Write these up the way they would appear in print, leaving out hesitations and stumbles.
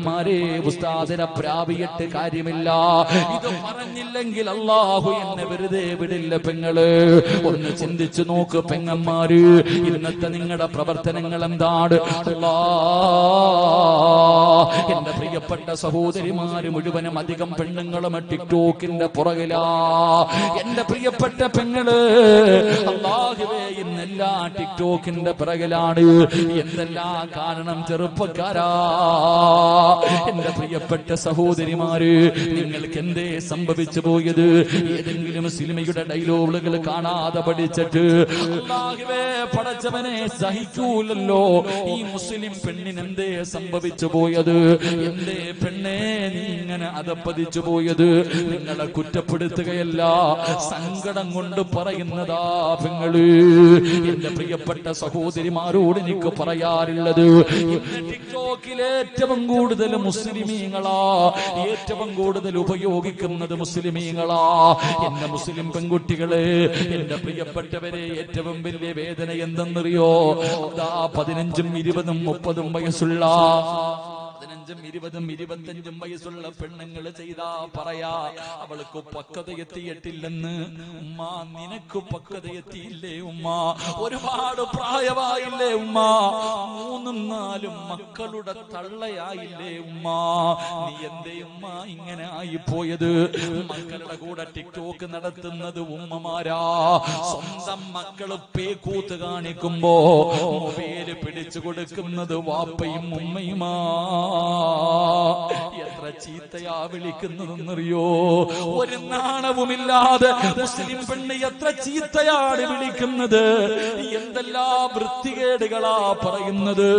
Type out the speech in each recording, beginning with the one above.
പെങ്ങന്മാരെ, ഉസ്താദിനെ പ്രാപിയിട്ട് കാര്യമില്ല. ഇത് പറഞ്ഞില്ലെങ്കിൽ അല്ലാഹു എന്നെ വെറുതെ വിടില്ല. പെങ്ങള് ഒന്ന് ചിന്തിച്ചു നോക്ക് പെങ്ങന്മാര്, ഇന്നത്തെ നിങ്ങളുടെ പ്രവർത്തനങ്ങൾ എന്താണ്? എന്റെ പ്രിയപ്പെട്ട സഹോദരിമാര് മുഴുവനും അധികം പെണ്ണുങ്ങളും ടിക്ടോക്കിന്റെ പുറകിലാ. എന്റെ പ്രിയപ്പെട്ട പെങ്ങള്, അല്ലാഹുവേ ഇന്നെല്ലാം ടിക്ടോക്കിന്റെ പിറകിലാണ്. എന്തെല്ലാം കാരണം ചെറുപ്പക്കാരാ. എന്റെ പ്രിയപ്പെട്ട സഹോദരിമാര്, നിങ്ങൾക്ക് എന്തേ സംഭവിച്ചു പോയത്? ഏതെങ്കിലും സിനിമയുടെ ഡയലോഗുകൾ കാണാതെ പഠിച്ചിട്ട് അല്ലാഹുവേ പടച്ചവനെ സഹിക്കൂലല്ലോ. ഈ മുസ്ലിം പെണ്ണിനെന്തേ സംഭവിച്ചു പോയത്? എന്തേ പെണ്ണേ നീ ഇങ്ങനെ അതപ്പതിച്ചു പോയത്? നിങ്ങളെ കുറ്റപ്പെടുത്തുകയല്ല, സങ്കടം കൊണ്ട് പറയുന്നതാ പെങ്ങള്. എന്റെ പ്രിയപ്പെട്ട സഹോദരിമാരോട് എനിക്ക് പറയാറുള്ളത്, ഇന്ന് ടിക്ടോക്കിൽ ഏറ്റവും കൂടുതൽ മുസ്ലിമീങ്ങളാ, ഏറ്റവും കൂടുതൽ ഉപയോഗിക്കുന്നത് മുസ്ലിമീങ്ങളാ. എന്റെ മുസ്ലിം പെൺകുട്ടികളെ, എന്റെ പ്രിയപ്പെട്ടവരെ, ഏറ്റവും വലിയ വേദന എന്തെന്നറിയോ? 15, 20, 30 വയസ്സുള്ള 15, 20, 25 വയസ്സുള്ള പെണ്ണുങ്ങൾ ചെയ്താ പറയാ അവൾക്ക് പക്വത എത്തിയിട്ടില്ലെന്ന്. ഉമ്മ, നിനക്ക് പക്വത എത്തിയില്ലേ ഉമ്മ? ഒരുപാട് പ്രായമായില്ലേ ഉമ്മ? 3, 4 മക്കളുടെ തള്ളയായില്ലേ ഉമ്മ? നീ എന്തേ ഉമ്മ ഇങ്ങനെ ആയിപ്പോയത്? മക്കളുടെ കൂടെ ടിക്ടോക്ക് നടത്തുന്നത് ഉമ്മമാരാ. സ്വന്തം മക്കള് പേക്കൂത്ത് കാണിക്കുമ്പോ മൊബൈല് പിടിച്ചു കൊടുക്കുന്നത് വാപ്പയും ഉമ്മയുമാ. എത്ര ചീത്തയാ വിളിക്കുന്നതെന്നറിയോ? ഒരു നാണവുമില്ലാതെ മുസ്ലിം പെണ്ണ് എത്ര ചീത്തയാണ് വിളിക്കുന്നത്, എന്തെല്ലാ വൃത്തികേടുകളാ പറയുന്നത്.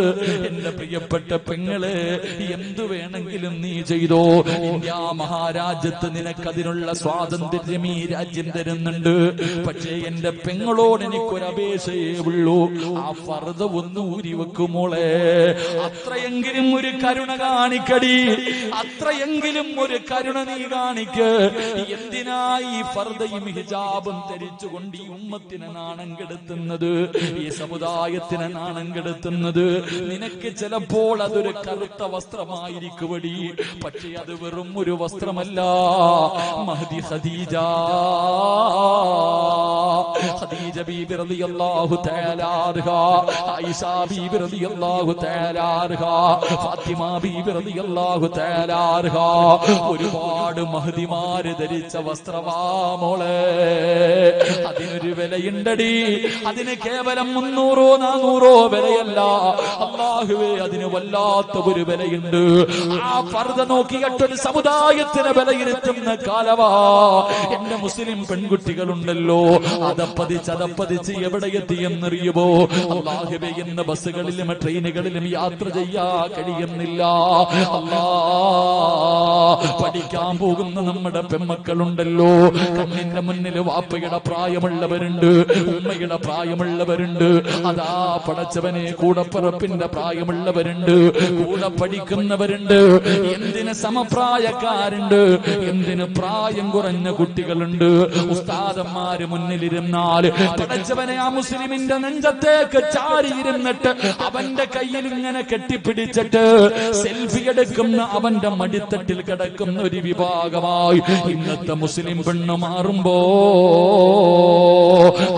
എന്റെ പ്രിയപ്പെട്ട പെങ്ങളെ, എന്തു വേണമെങ്കിലും നീ ചെയ്തോ. ഇന്ത്യ മഹാരാജ്യത്ത് നിനക്കതിനുള്ള സ്വാതന്ത്ര്യം ഈ രാജ്യം തരുന്നുണ്ട്. പക്ഷേ എന്റെ പെങ്ങളോട് എനിക്കൊരപേക്ഷയേ ഉള്ളൂ, ആ ഫർദ ഒന്ന് ഊരി വെക്കുമോളെ. അത്രയെങ്കിലും ഒരു കരുണ കാണിക്കടി, അത്രയെങ്കിലും ഒരു കരുണ നീ കാണിക്ക്. എന്തിനായി ഫർദയും ഹിജാബും ധരിച്ചുകൊണ്ട് ഈ ഉമ്മത്തിനെ നാണം കെടുത്തുന്നത്, ഈ സമുദായത്തിനെ നാണം കെടുത്തുന്നത്? നിനക്ക് ചിലപ്പോൾ അതൊരു കറുത്ത വസ്ത്രമായിരിക്കുവടി, പക്ഷേ അത് വെറും ഒരു വസ്ത്രമല്ല. മഹദി ഖദീജ ബീബി റളിയല്ലാഹു തആല അൻഹാ, ആയിഷ ബീബി റളിയല്ലാഹു തആല അൻഹാ, ഫാത്തിമ ബീബി റളിയല്ലാഹു തആല അൻഹാ, ഒരുപാട് മഹദിമാര് ധരിച്ച വസ്ത്രമാ മോളെ. അതിനൊരു വിലയുണ്ടടി. അതിന് കേവലം 300 400 വിലയല്ല. അല്ലാഹുവേ, അതിന് വല്ലാത്ത ഒരു വിലയുണ്ട്. ആ ഫർദ നോക്കിയിട്ടൊരു സമുദായത്തിന് വിലയിരുത്തുന്ന കാലവാ. എന്റെ മുസ്ലിം പെൺകുട്ടികളുണ്ടല്ലോ, അതപ്പതിച്ച് എവിടെ എത്തിയെന്നറിയുമോ? അല്ലാഹുവേ, ഇന്ന് ബസ്സുകളിലും ട്രെയിനുകളിലും യാത്ര ചെയ്യാ കഴിയുന്നില്ല. അല്ലാ, പഠിക്കാൻ പോകുന്ന നമ്മുടെ പെൺമക്കളുണ്ടല്ലോ, കണ്ണിന്റെ മുന്നിൽ വാപ്പയുടെ പ്രായമുള്ളവരുണ്ട്, ഉമ്മയുടെ പ്രായമുള്ളവരുണ്ട്, അതാ പടച്ചവനെ കൂടപ്പിറപ്പിന്റെ പ്രായമുള്ളവരുണ്ട്, കൂടെ പഠിക്കുന്നവരുണ്ട്, എന്തിന് സമപ്രായക്കാരുണ്ട്, എന്തിന് പ്രായം കുറഞ്ഞ കുട്ടികളുണ്ട്. ഉസ്താദന്മാര് മുന്നിലിരുന്നാൽ പടച്ചവനെ ആ മുസ്ലിമിന്റെ നെഞ്ചത്തേക്ക് ചാരിയിരുന്നിട്ട് അവന്റെ കയ്യിൽ ഇങ്ങനെ കെട്ടിപ്പിടിച്ചിട്ട് സെൽഫി എടുക്കുന്ന അവന്റെ മടിത്തട്ടിൽ കിടക്കുന്ന ഒരു വിഭാഗമായി ഇന്നത്തെ മുസ്ലിം പെണ്ണ് മാറുമ്പോ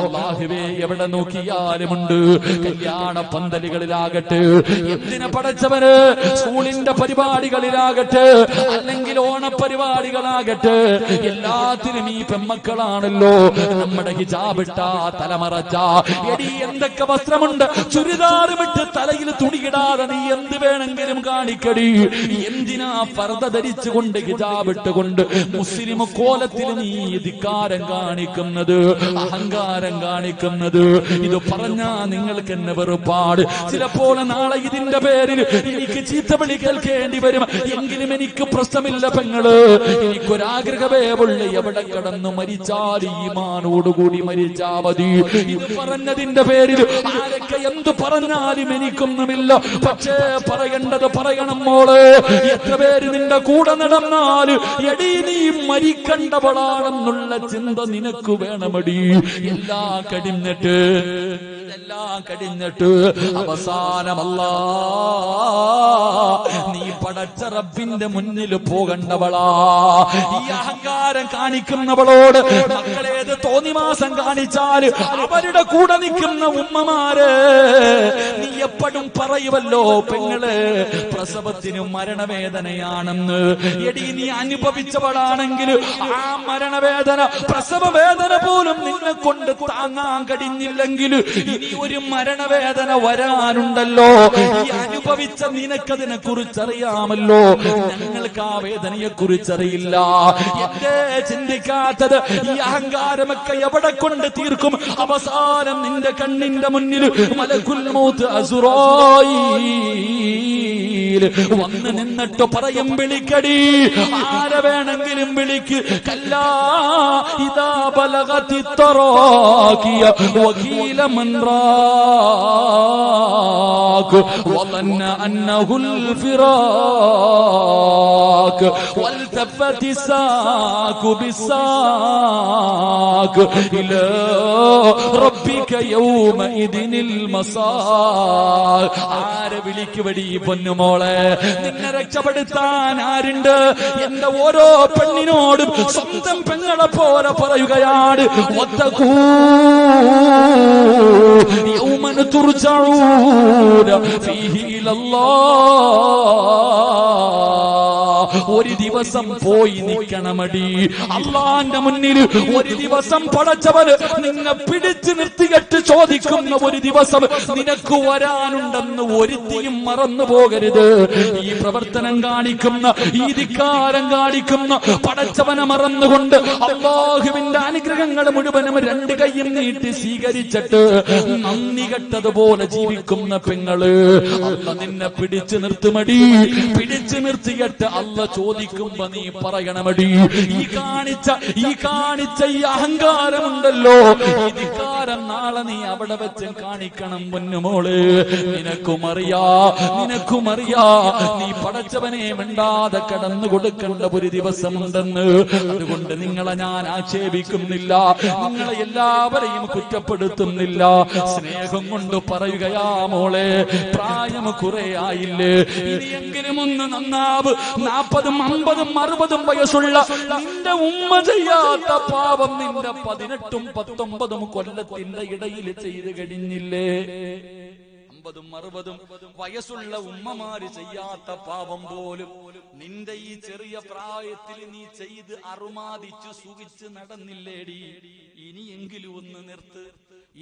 അല്ലാഹുവേ, എവിടെ നോക്കിയാലുമുണ്ട്. കല്യാണ പന്തലുകളിലാകട്ടെ, എന്തിനെ പടച്ചവന് സ്കൂളിന്റെ പരിപാടികളിലാകട്ടെ, അല്ലെങ്കിൽ ഓണപരിപാടികളാകട്ടെ, എല്ലാത്തിനും ഈ പെമ്മക്കളാണല്ലോ. നമ്മുടെ ഹിജാബിട്ട, തലമറച്ച, എടി എന്തൊക്കെ വസ്ത്രമുണ്ട്, ചുരിദാർ വിട്ട് തലയിൽ തുണിയിടാതെ നീ എന്ത് വേണമെങ്കിലും കാണിക്കടി. എന്തിനാ ഫർദ ധരിച്ചുകൊണ്ട് ഹിജാബിട്ടുകൊണ്ട് മുസ്ലിം കോലത്തിൽ നീ ധിക്കാരം കാണിക്കുന്നത്, അഹങ്കാരം കാണിക്കുന്നത്? ഇത് പറഞ്ഞാ നിങ്ങൾക്ക് എന്നെ വെറുപ്പാട്. ചിലപ്പോൾ നാളെ ഇതിന്റെ പേരിൽ എനിക്ക് ചീത്തവിളി കേൾക്കേണ്ടി വരും. എങ്കിലും എനിക്ക് പ്രശ്നമില്ല പെങ്ങള്, എനിക്കൊരാഗ്രഹമേ ഉള്ളു, എവിടെ കിടന്നു മരിച്ചാൽ ഈമാനോടുകൂടി മരിച്ചാ മതി. ഇത് പറഞ്ഞതിന്റെ പേരിൽ ആരൊക്കെ എന്ത് പറഞ്ഞാലും എനിക്കൊന്നുമില്ല. പക്ഷേ പറയേണ്ടത് പറയണം മോള്. എത്ര പേര് നിന്റെ കൂടെ നടന്നാൽ എടി നീ മരിക്കണ്ടവളാണെന്നുള്ള ചിന്ത നിനക്ക് വേണമടി. എല്ലാ കടിഞ്ഞിട്ട് ഇതെല്ലാം കഴിഞ്ഞിട്ട് അവസാനമല്ലാ നീ പടച്ച റബ്ബിന്റെ മുന്നിൽ പോകണ്ടവളാ. ഈ അഹങ്കാരം കാണിക്കുന്നവളോട് മക്കളേത് തോന്നിമാസം കാണിച്ചാൽ അവരുടെ കൂടെ നിൽക്കുന്ന ഉമ്മമാര് നീ എപ്പോഴും പറയുമല്ലോ പെങ്ങള് പ്രസവത്തിന് മരണവേദനയാണെന്ന്. എടി നീ അനുഭവിച്ചവളാണെങ്കിൽ ആ മരണവേദന പ്രസവ വേദന പോലും നിന്നെ കൊണ്ട് താങ്ങാൻ കഴിഞ്ഞില്ലെങ്കിൽ ഇനി ഒരു മരണവേദന വരാനുണ്ടല്ലോ. ഈ അനുഭവിച്ച നിനക്കതിനെ കുറിച്ചറിയാമല്ലോ, ഞങ്ങൾക്ക് ആ വേദനയെ കുറിച്ചറിയില്ല. എന്തേ ചിന്തിക്കാത്തത്? ഈ അഹങ്കാരമൊക്കെ എവിടെ കൊണ്ട് തീർക്കും? അവസാനം നിന്റെ കണ്ണിന്റെ മുന്നിൽ മലക്കുൽ മൗത്ത് അസ്റായീൽ വന്ന് നിന്നിട്ട് പറയും വിളിക്കടി, ആരെ വേണമെങ്കിലും വിളിക്ക്. കല്ലാ ഇദാ ബലഗതി തറാഖിയ വകീല മൻ റാഖ് വظن أنه الفراق والتفت الساق بالساق إلى ربك يومئذ المساق. ആരെ വിളിക്കുവടി പൊന്നുമോളെ? നിന്നെ രക്ഷപ്പെടുത്താൻ ആരുണ്ട്? എന്റെ ഓരോ പെണ്ണിനോടും സ്വന്തം പെങ്ങളെ പോലെ പറയുകയാണ്, വത്തഖൂ യൗമൻ തുർജഊന ഫീഹി ഇലല്ലാഹ്. ഒരു ദിവസം പോയി നിൽക്കണമടി അള്ളാന്റെ മുന്നിൽ. ഒരു ദിവസം പടച്ചവന് നിന്നെ പിടിച്ചു നിർത്തിയിട്ട് ചോദിക്കുന്ന ഒരു ദിവസം നിനക്ക് വരാനുണ്ടെന്ന് ഒരുത്തിയും മറന്നു പോകരുത്. ഈ പ്രവർത്തനം കാണിക്കുന്ന, ഈ ധിക്കാരം കാണിക്കുന്ന പടച്ചവനെ മറന്നുകൊണ്ട് അല്ലാഹുവിന്റെ അനുഗ്രഹങ്ങൾ മുഴുവനും രണ്ട് കൈയും നീട്ടി സ്വീകരിച്ചിട്ട് നന്ദി കെട്ടതുപോലെ ജീവിക്കുന്ന പെങ്ങള് അല്ല നിന്നെ പിടിച്ചു നിർത്തുമടി. പിടിച്ചു നിർത്തിയിട്ട് അല്ല ചോദിക്കുമ്പോ നീ പറയണമടി, ഈ കാണിച്ച ഈ അഹങ്കാരമുണ്ടല്ലോ, ഈ ധിക്കാരം നാളെ നീ അവിടെ വെച്ച് കാണിക്കണം പൊന്നുമോള്. നിനക്കുമറിയാ നീ പടച്ചവനെ മിണ്ടാതെ കടന്നു കൊടുക്കേണ്ട ഒരു ദിവസമുണ്ടെന്ന്. അതുകൊണ്ട് നിങ്ങളെ ഞാൻ ആക്ഷേപിക്കുന്നില്ല, നിങ്ങളെ എല്ലാവരെയും കുറ്റപ്പെടുത്തുന്നില്ല. സ്നേഹം കൊണ്ട് പറയുകയാ മോളെ, പ്രായം കുറെ ആയില്ലേ, ഇനിയെങ്കിലും ഒന്ന് നന്നാവ്. 40, 50, 60 വയസ്സുള്ള നിന്റെ ഉമ്മ ചെയ്യാത്ത പാപം നിന്റെ 18, 19 കൊല്ലത്തിന്റെ ഇടയിൽ ചെയ്ത് കഴിഞ്ഞില്ലേ? 50, 60 വയസ്സുള്ള ഉമ്മമാര് ചെയ്യാത്ത പാപം പോലും നിന്റെ ഈ ചെറിയ പ്രായത്തിൽ നീ ചെയ്ത് അറുമാദിച്ചു സുഖിച്ച് നടന്നില്ലേടി? ഇനിയെങ്കിലും ഒന്ന് നിർത്ത്,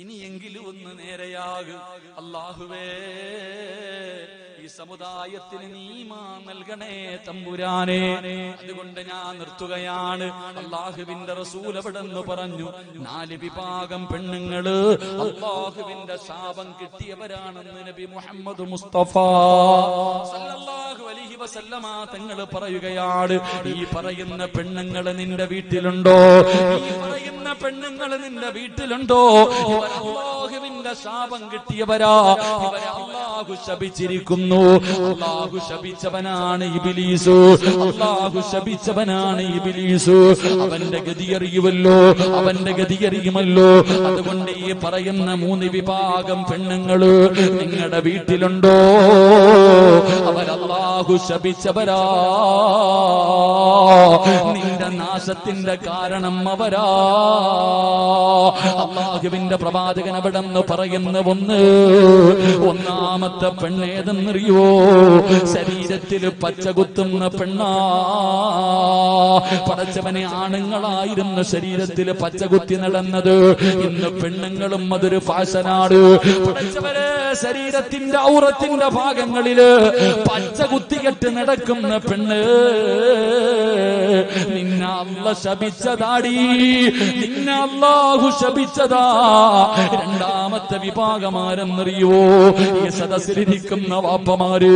ഇനിയെങ്കിലും ഒന്ന് നേരെയാക്. അല്ലാഹുവേ, ഈ സമുദായത്തിന് നീ ഈമാൻ നൽകണേ തമ്പുരാനെ. അതുകൊണ്ട് ഞാൻ നിർത്തുകയാണ്. അല്ലാഹുവിന്റെ റസൂൽ എവിടെന്ന് പറഞ്ഞു, 4 വിഭാഗം പെണ്ണുങ്ങള് അല്ലാഹുവിന്റെ ശാപം കിട്ടിയവരാണെന്ന് നബി മുഹമ്മദ് മുസ്തഫ സല്ലല്ലാഹു അലൈഹി വസല്ലമ തങ്ങൾ പറയുകയാണ്. ഈ പറയുന്ന പെണ്ണുങ്ങള് നിന്റെ വീട്ടിലുണ്ടോ? ഈ പറയുന്ന പെണ്ണുങ്ങള് നിന്റെ വീട്ടിലുണ്ടോ? ഇവർ അല്ലാഹുവിന്റെ ശാപം കിട്ടിയവരാ. ഇവരെ അല്ലാഹു ശപിച്ചിരിക്കുന്നു. അല്ലാഹു ശപിച്ചവനാണ് ഇബ്ലീസ്. അല്ലാഹു ശപിച്ചവനാണ് ഇബ്ലീസ്. അവന്റെ ഗതി അറിയുമല്ലോ, അവന്റെ ഗതി അറിയുമല്ലോ. അതുകൊണ്ട് ഈ പറയുന്ന 3 വിഭാഗം പെണ്ണുങ്ങള് നിങ്ങളുടെ വീട്ടിലുണ്ടോ? അവരല്ലാഹു ശപിച്ചവരാ. നിന്റെ നാശത്തിന്റെ കാരണം അവരാ. അല്ലാഹുവിന്റെ പ്രവാചകൻ അവിടെന്ന് പറയുന്ന ഒന്നാമത്തെ പെണ്ണേതെന്നറിയോ? ശരീരത്തിൽ പച്ച കുത്തുന്ന പെണ്ണാ. പടച്ചവനെ, ആണുങ്ങളായിരുന്ന ശരീരത്തിൽ പച്ച കുത്തി നടന്നത് ഇന്ന് പെണ്ണുങ്ങളും അതൊരു ഫാഷനാണ്. പടച്ചവരെ, ശരീരത്തിന്റെ ഔറത്തിന്റെ ഭാഗങ്ങളില് പച്ച കുത്തികെട്ട് നടക്കുന്ന പെണ്ണ് നിന്നെ അല്ലാഹു ശപിച്ചതാടി, നിന്നെ അല്ലാഹു ശപിച്ചതാ. രണ്ടാമത്തെ വിഭാഗമാരെന്നറിയോ? ഈ സദസ്സിലിരിക്കുന്ന വാപ്പമാര്,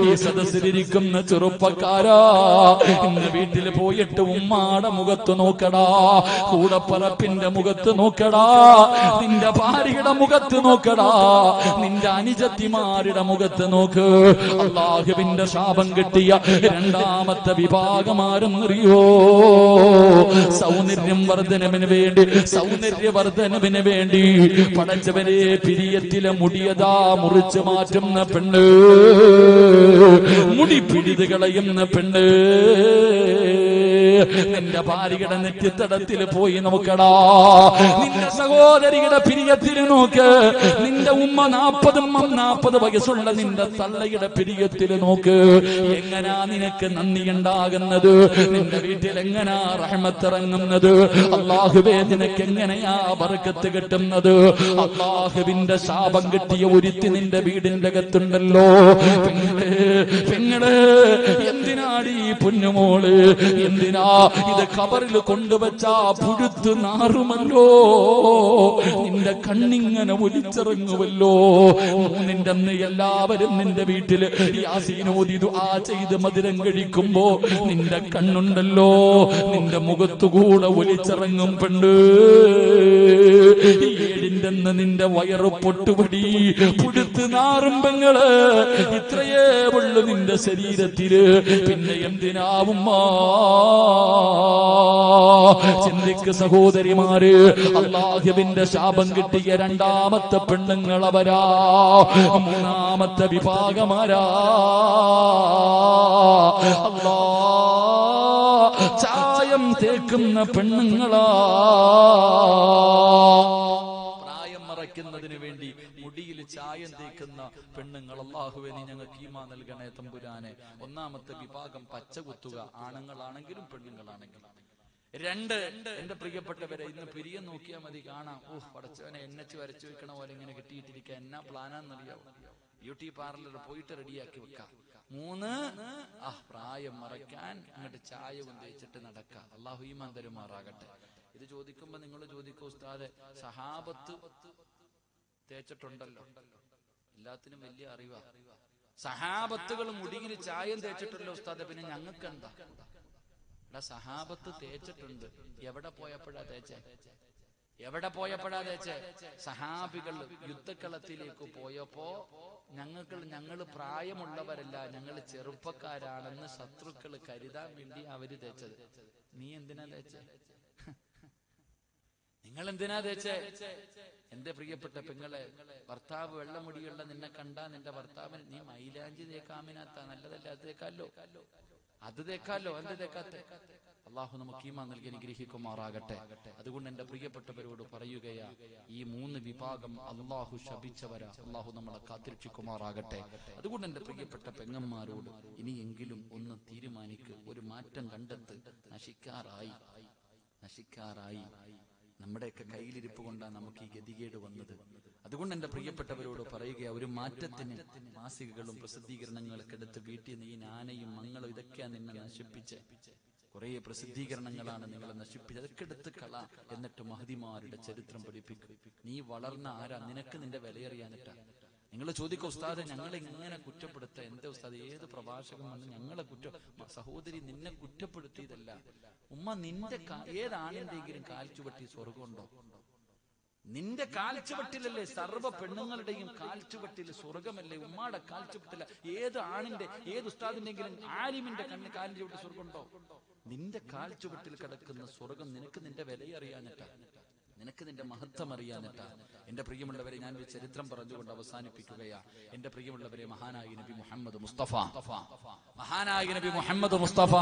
ഈ സദസ്സിലിരിക്കുന്ന ചെറുപ്പക്കാരാ, ഇന്ന് വീട്ടിൽ പോയിട്ട് ഉമ്മാടെ മുഖത്ത് നോക്കടാ, കൂടപ്പറപ്പിന്റെ മുഖത്ത് നോക്കടാ, നിന്റെ ഭാര്യയുടെ മുഖത്ത് നോക്കടാ, നിന്റെ അനുജത്തിമാരുടെ മുഖത്ത് നോക്ക്. അല്ലാഹുവിന്റെ ശാപം കിട്ടിയ രണ്ടാമത്തെ വിഭാഗമാരെന്നറിയോ? സൗന്ദര്യവർദ്ധനവിന് വേണ്ടി പടച്ചവരെ പിരിയത്തിലെ മുടിയതാ മുറിച്ചു മാറ്റുന്ന പെണ്ണ്, മുടി പിടിത് കളയുന്ന പെണ്ണ്. നിന്റെ ഭാര്യയുടെ നെറ്റിത്തടത്തിൽ പോയി നോക്കടാ, നിന്റെ സഹോദരിയുടെ പിരിയത്തിൽ നോക്ക്, നിന്റെ ഉമ്മ 40 വയസ്സുള്ള നിന്റെ തള്ളയുടെ പിരിയത്തിൽ നോക്ക്. എങ്ങനാ നിനക്ക് നന്ദി ഉണ്ടാകുന്നത്? നിന്റെ വീട്ടിൽ എങ്ങനാ റഹ്മത്തിറങ്ങുന്നത്? അല്ലാഹുവേ നിനക്ക് എങ്ങനെയാ ബർക്കത്ത് കിട്ടുന്നത്? അല്ലാഹുവിന്റെ ശാപം കിട്ടിയ ഒരുത്തി നിന്റെ വീടിന്റെ അകത്തുണ്ടല്ലോ. പെങ്ങള് എന്തിനാടി ഈ പൊന്നുമോള്, എന്തിനാ ഇത് ഖബറിൽ കൊണ്ടുവച്ചാ പുഴുത്ത് നാറുമല്ലോ, നിന്റെ കണ്ണിങ്ങനെ ഒലിച്ചിറങ്ങുമല്ലോ. നിന്റെ അന്ന് എല്ലാവരും നിന്റെ വീട്ടില് യാസീനോദി ദുആ ചെയ്ത് മധുരം കഴിക്കുമ്പോ നിന്റെ കണ്ണുണ്ടല്ലോ, നിന്റെ മുഖത്തുകൂടെ ഒലിച്ചിറങ്ങും പെണ്ണ്. ഏഴിന്റെ അന്ന് നിന്റെ വയറ് പൊട്ടുപടി പുഴുത്ത് നാറും പെങ്ങള്. ഇത്രയേ ഉള്ളു നിന്റെ ശരീരത്തില്, പിന്നെ എന്തിനാവുമ്മ? ചിന്തിക്ക് സഹോദരിമാര്, അല്ലാഹുവിന്റെ ശാപം കിട്ടിയ രണ്ടാമത്തെ പെണ്ണുങ്ങൾ അവരാ. മൂന്നാമത്തെ വിഭാഗമാരാ, അല്ലാ ചായം തേക്കുന്ന പെണ്ണുങ്ങളാ. പ്രായം മറയ്ക്കുന്നതിന് വേണ്ടി മുടിയിൽ ചായം തേക്കുന്ന പെണ്ണുങ്ങൾ. അല്ലാഹുവേ നീ ഞങ്ങൾക്ക് ഈമാൻ നൽകണേ തമ്പുരാനെ. ഒന്നാമത്തെ വിഭാഗം പച്ച കുത്തുക, ആണുങ്ങളാണെങ്കിലും പെണ്ണുങ്ങളാണെങ്കിലും. 2, എന്റെ പ്രിയപ്പെട്ടവരെ, ഇന്ന് പിരിയം നോക്കിയാൽ മതി, കാണാം. പടച്ചവനെ എണ്ണച്ച് വരച്ചു വെക്കണ പോലെ ഇങ്ങനെ കിട്ടിയിട്ടിരിക്കുക. എന്നാ പ്ലാനാന്നറിയാവും? ബ്യൂട്ടി പാർലർ പോയിട്ട് റെഡിയാക്കി വെക്കാം. 3, പ്രായം മറയ്ക്കാൻ അങ്ങോട്ട് ചായവും തേച്ചിട്ട് നടക്കാം. അല്ലാഹു ഈമാൻ തരുമാറാകട്ടെ. ഇത് ചോദിക്കുമ്പോ നിങ്ങൾ ചോദിക്കോ, ഉസ്താദെ സഹാബത്ത് തേച്ചിട്ടുണ്ടല്ലോ, എല്ലാത്തിനും വലിയ അറിവാ. സഹാബത്തുകൾ മുടിയിൽ ചായം തേച്ചിട്ടുണ്ടല്ലോ ഉസ്താദെ, പിന്നെ ഞങ്ങൾക്ക് എന്താ? സഹാബത്ത് തേച്ചിട്ടുണ്ട്. എവിടെ പോയപ്പോഴാ തേച്ചേ? സഹാബികൾ യുദ്ധക്കളത്തിലേക്ക് പോയപ്പോ ഞങ്ങൾ പ്രായമുള്ളവരല്ല, ഞങ്ങൾ ചെറുപ്പക്കാരാണെന്ന് ശത്രുക്കൾ കരുതാൻ വേണ്ടി അവര് തേച്ചത്. നീ എന്തിനാ തേച്ചേ? നിങ്ങൾ എന്തിനാ തേച്ചേ? എന്റെ പ്രിയപ്പെട്ട പെങ്ങളെ, ഭർത്താവ് വെള്ളമുടിയുള്ള നിന്നെ കണ്ടാ നിന്റെ ഭർത്താവിന് നീ മൈലാഞ്ചി തേക്കാമിനകത്ത നല്ലതല്ല, അത് തേക്കാലോ, എന്ത് തേക്കാത്ത? അള്ളാഹു നമുക്ക് ഈമാൻ നൽകി അനുഗ്രഹിക്കുമാറാകട്ടെ. അതുകൊണ്ട് എന്റെ പ്രിയപ്പെട്ടവരോട് പറയുകയാ, ഈ 3 വിഭാഗം അള്ളാഹു ശപിച്ചവരാ. അള്ളാഹു നമ്മളെ കാത്തിരക്ഷിക്കുമാറാകട്ടെ. അതുകൊണ്ട് എന്റെ പ്രിയപ്പെട്ട പെങ്ങന്മാരോട് ഇനിയെങ്കിലും ഒന്ന് തീരുമാനിക്ക്, ഒരു മാറ്റം കണ്ടെത്ത്. നശിക്കാറായി. നമ്മുടെയൊക്കെ കയ്യിലിരിപ്പ് കൊണ്ടാണ് നമുക്ക് ഈ ഗതികേട് വന്നത്. അതുകൊണ്ട് എന്റെ പ്രിയപ്പെട്ടവരോട് പറയുക, ഒരു മാറ്റത്തിന് മാസികകളും പ്രസിദ്ധീകരണങ്ങളൊക്കെ എടുത്ത് വീട്ടിൽ നീ ആനയും മങ്ങളും ഇതൊക്കെയാണ് നിന്നെ നശിപ്പിച്ച്. കുറെ പ്രസിദ്ധീകരണങ്ങളാണ് നിങ്ങളെ നശിപ്പിച്ചത്, അതൊക്കെ എടുത്ത് കള. എന്നിട്ട് മഹദിമാരുടെ ചരിത്രം പഠിപ്പിക്കും. നീ വളർന്ന ആരാ? നിനക്ക് നിന്റെ വിലയറിയാനിട്ടാ. നിങ്ങൾ ചോദിക്കും, ഉസ്താദെ ഞങ്ങളെ ഇങ്ങനെ കുറ്റപ്പെടുത്ത എന്താ ഉസ്താദ്? ഏത് പ്രഭാഷകൻ വന്ന് ഞങ്ങളെ സഹോദരി നിന്നെ കുറ്റപ്പെടുത്തിയതല്ല ഉമ്മ. നിന്റെ ഏതാണെന്തെങ്കിലും കാൽച്ചുവട്ടി സ്വർഗമുണ്ടോ? നിന്റെ കാൽച്ചുവട്ടിലല്ലേ സർവ്വ പെണ്ണുങ്ങളുടെയും കാൽച്ചുവട്ടിൽ സ്വർഗമല്ലേ? ഉമ്മാടെ കാൽച്ചുവട്ടില്ല. ഏത് ആണിന്റെ, ഏത് ഉസ്താദിന്റെങ്കിലും ആലിമിന്റെ കാൽച്ചുവട്ടി സ്വർഗമുണ്ടോ? നിന്റെ കാൽച്ചുവട്ടിൽ കിടക്കുന്ന സ്വർഗം നിനക്ക് നിന്റെ വിലയറിയാനിട്ടാ, നിനക്ക് നിന്റെ മഹത്വം അറിയാനിട്ടാ. എന്റെ പ്രിയമുള്ളവരെ, ഞാൻ ഒരു ചരിത്രം പറഞ്ഞുകൊണ്ട് അവസാനിപ്പിക്കുകയാ. എന്റെ പ്രിയമുള്ളവരെ, മഹാനായ നബി മുഹമ്മദ് മുസ്തഫ,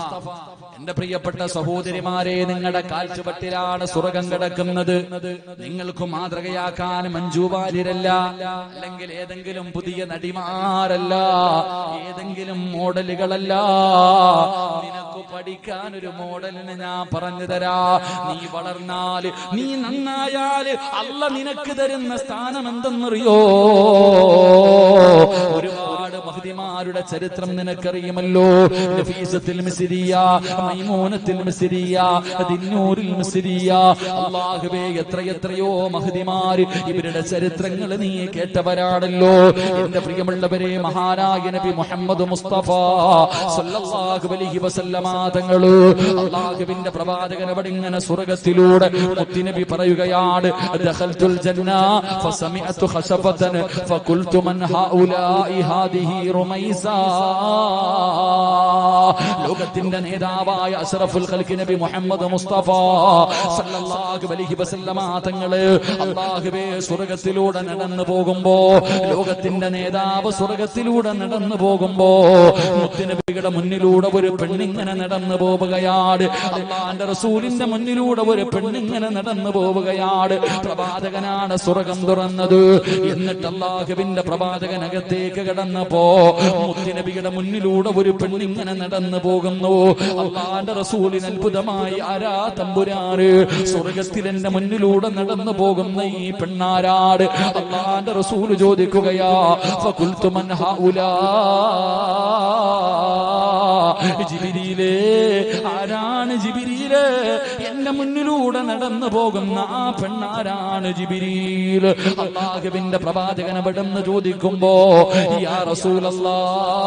എന്റെ പ്രിയപ്പെട്ട സഹോദരിമാരെ, നിങ്ങളുടെ കാൽച്ചുവട്ടിലാണ് സ്വർഗം കിടക്കുന്നത്. നിങ്ങൾക്ക് മാതൃകയാക്കാൻ മഞ്ജു വാര്യരല്ല, അല്ലെങ്കിൽ ഏതെങ്കിലും പുതിയ നടിമാരല്ല, ഏതെങ്കിലും മോഡലുകളല്ല. നിനക്ക് പഠിക്കാൻ ഒരു മോഡലിന് ഞാൻ പറഞ്ഞു തരാ. നീ വളർന്നാല്, നീ നന്നായാല് അല്ല നിനക്ക് തരുന്ന സ്ഥാനം എന്തെന്നറിയോ? ഒരുപാട് മഹദിമാരുടെ ചരിത്രം നിനക്കറിയുമല്ലോ. നഫീസത്തുൽ മിസ്രിയ, മൈമൂനത്തുൽ മിസ്രിയ, ദിന്നൂറുൽ മിസ്രിയ. അല്ലാഹുവേ, എത്രയോ മഹദിമാര്, ഇവരുടെ ചരിത്രങ്ങൾ നീ കേട്ടവരാണല്ലോ. എന്റെ പ്രിയമുള്ളവരെ, മഹാനായ നബി മുഹമ്മദ് മുസ്തഫ സല്ലല്ലാഹു അലൈഹി വസല്ലമ തങ്ങള്, അല്ലാഹുവിന്റെ പ്രവാചകൻ അവിടെ ഇങ്ങനെ സ്വർഗ്ഗത്തിലൂടെ മുത്തുനബി പറയുകയാണ്, ദഖൽതുൽ ജന്ന ഫസമിഅതു ഖശഫതൻ ഫഖുൽതു മൻ ഹൗലാഇ ഹാദിഹി റുമൈസ. ലോകത്തിന്റെ നേതാവായ അഷ്റഫുൽ ഖൽഖ് നബി മുഹമ്മദ് മുസ്തഫ സല്ലല്ലാഹു അലൈഹി വസല്ലമ തങ്ങള് അല്ലാഹുവേ സ്വർഗ്ഗത്തിലൂടെ നടന്നു പോകുമ്പോ, ലോകത്തിന്റെ നേതാവ് സ്വർഗ്ഗത്തിലൂടെ നടന്നു പോകുമ്പോ മുത്തുനബിയുടെ മുന്നിലൂടെ ഒരു പെണ്ണിങ്ങനെ നടന്നു പോവുകയാണ്. അല്ലാഹുവിന്റെ റസൂലിന്റെ മുന്നിലൂടെ ഒരു പെണ്ണിങ്ങനെ നടന്നു പോവുകയാണ്. പ്രവാചകനാണ് സ്വർഗ്ഗം തുറന്നത്. എന്നിട്ട് അല്ലാഹുവിന്റെ പ്രവാചകനകത്തേക്ക് കടന്നപ്പോ മുത്തുനബിയുടെ മുന്നിലൂടെ ഒരു പെണ്ണിങ്ങനെ നടന്നു പോകുന്നു. അല്ലാഹുവിന്റെ റസൂലിന് അത്ഭുതമായി, ആരാ തമ്പുരാന്, സ്വർഗ്ഗത്തിൽ എന്റെ മുന്നിലൂടെ നടന്നു പോകുന്ന ഈ പെണ്ണാരാട്? അല്ലാഹുവിന്റെ റസൂൽ ചോദിക്കുകയാ, ഫഖുൽതു മൻ ഹൗലാ, ജിബ്രീലേ, ആരാണ് ജിബ്രീലേ? എന്റെ മുന്നിലൂടെ നടന്നു പോകുന്ന ആ പെണ്ണാരാണ് ജിബ്രീൽ? അല്ലാഹുവിന്റെ പ്രവാചകൻ അവിടുന്ന് ചോദിക്കുമ്പോ, യാ റസൂലല്ലാഹ്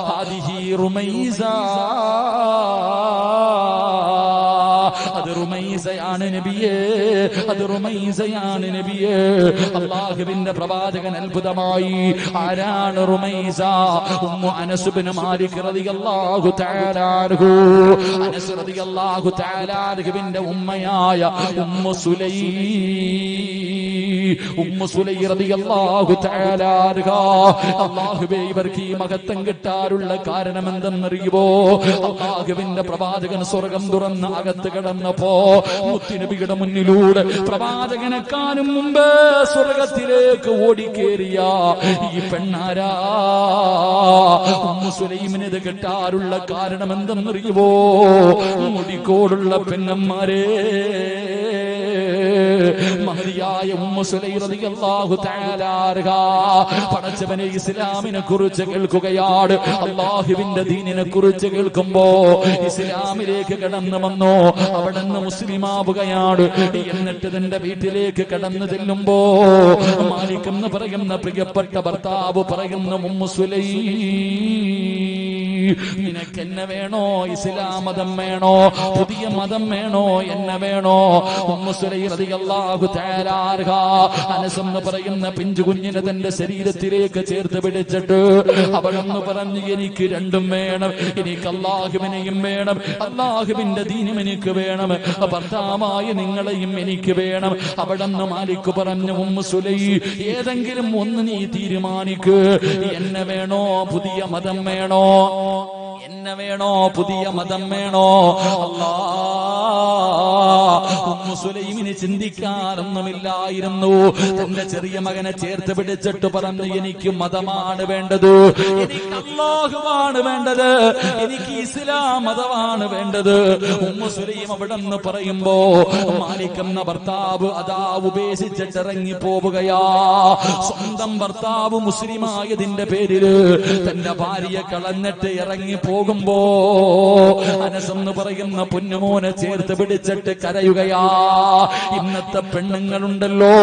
ഹാദിഹി റുമൈസ, അത് റുമൈസയാണ് നബിയേ, അത് റുമൈസയാണ് നബിയേ. അല്ലാഹുവിന്റെ പ്രവാചകൻ അത്ഭുതമായി, ആരാണ് റുമൈസ? ഉമ്മു അനസ് ഇബ്നു മാലിക് റളിയല്ലാഹു തആല അൻഹു. അനസ് റളിയല്ലാഹു തആല അൻഹുവിന്റെ ഉമ്മയായ ഉമ്മു സുലൈ റളിയല്ലാഹു തആല അൻഹ. അല്ലാഹുവേ, ഇവർക്ക് ഈ മഹത്വം കിട്ടാനുള്ള കാരണം എന്തെന്നറിയുമോ? അല്ലാഹുവിന്റെ പ്രവാചകൻ സ്വർഗ്ഗം തുറന്ന് അകത്ത് കടന്നപ്പോ മുത്തുനബിയുടെ മുന്നിലൂടെ പ്രവാചകനെക്കാളും മുമ്പ് സ്വർഗ്ഗത്തിലേക്ക് ഓടിക്കേറിയ ഈ പെണ്ണാരാ? ഉമ്മു സുലൈമിന് ഇത് കിട്ടാറുള്ള കാരണം എന്തെന്നറിയുമോ? മുടിക്കോടുള്ള പെണ്ണന്മാരെ, മഹദിയായ ഉമ്മു സുലൈം റളിയല്ലാഹു തആല അൻഹ പടച്ചവനെ ഇസ്ലാമിനെ കുറിച്ച് കേൾക്കുകയാണ്. അല്ലാഹുവിന്റെ ദീനിനെ കുറിച്ച് കേൾക്കുമ്പോ ഇസ്ലാമിലേക്ക് കടന്നു വന്നോ, അവിടുന്ന് മുസ്ലിമാവുകയാണ്. എന്നിട്ട് തന്റെ വീട്ടിലേക്ക് കടന്നു ചെല്ലുമ്പോ മാലിക് എന്ന് പറയുന്ന പ്രിയപ്പെട്ട ഭർത്താവ് പറയുന്ന, ഉമ്മു സുലൈം, നിനക്ക് എന്നെ വേണോ? ഇസ്ലാം മതം വേണോ? പുതിയ മതം വേണോ? എന്നെ വേണോ? ഉമ്മു സുലൈം റളിയല്ലാഹു തആല അൻഹ അനസ് എന്ന് പറയുന്ന പിഞ്ചു കുഞ്ഞിനെ തന്റെ ശരീരത്തിലേക്ക് ചേർത്ത് പിടിച്ചിട്ട് അവളെന്ന് പറഞ്ഞു, എനിക്ക് രണ്ടും വേണം. എനിക്ക് അല്ലാഹുവിനെയും വേണം, അല്ലാഹുവിന്റെ ദീനും എനിക്ക് വേണം, ഭർത്താവായ നിങ്ങളെയും എനിക്ക് വേണം. അവിടെന്ന് മാലിക് പറഞ്ഞു, ഉമ്മു സുലൈം, ഏതെങ്കിലും ഒന്ന് നീ തീരുമാനിക്ക്. എന്നെ വേണോ? പുതിയ മതം വേണോ? എന്നെ വേണോ? പുതിയ മതം വേണോ? ഉമ്മു സുലൈമിന് ചിന്തിക്കാറൊന്നുമില്ലായിരുന്നു. തന്റെ ചെറിയ മകനെ ചേർത്ത് പിടിച്ചിട്ട് പറഞ്ഞു, എനിക്ക് മതമാണ് വേണ്ടത്, എനിക്ക് അല്ലാഹുവാണ് വേണ്ടത്, എനിക്ക് ഇസ്ലാം മതമാണ് വേണ്ടത്. ഉമ്മു സുലൈം അവിടെ നിന്ന് പറയുമ്പോ മാലിക് എന്ന ഭർത്താവ് അതാ ഉപേക്ഷിച്ചിട്ട് ഇറങ്ങി പോവുകയാ. സ്വന്തം ഭർത്താവ് മുസ്ലിമായതിന്റെ പേരില് തന്റെ ഭാര്യയെ കളഞ്ഞിട്ട് ഇറങ്ങി പോകുമ്പോ അനസ് എന്ന് പറയുന്ന പൊന്നുമോനെ ചേർത്ത് പിടിച്ചിട്ട് കരയുകയാ. ഇന്നത്തെ പെണ്ണുങ്ങളുണ്ടല്ലോ,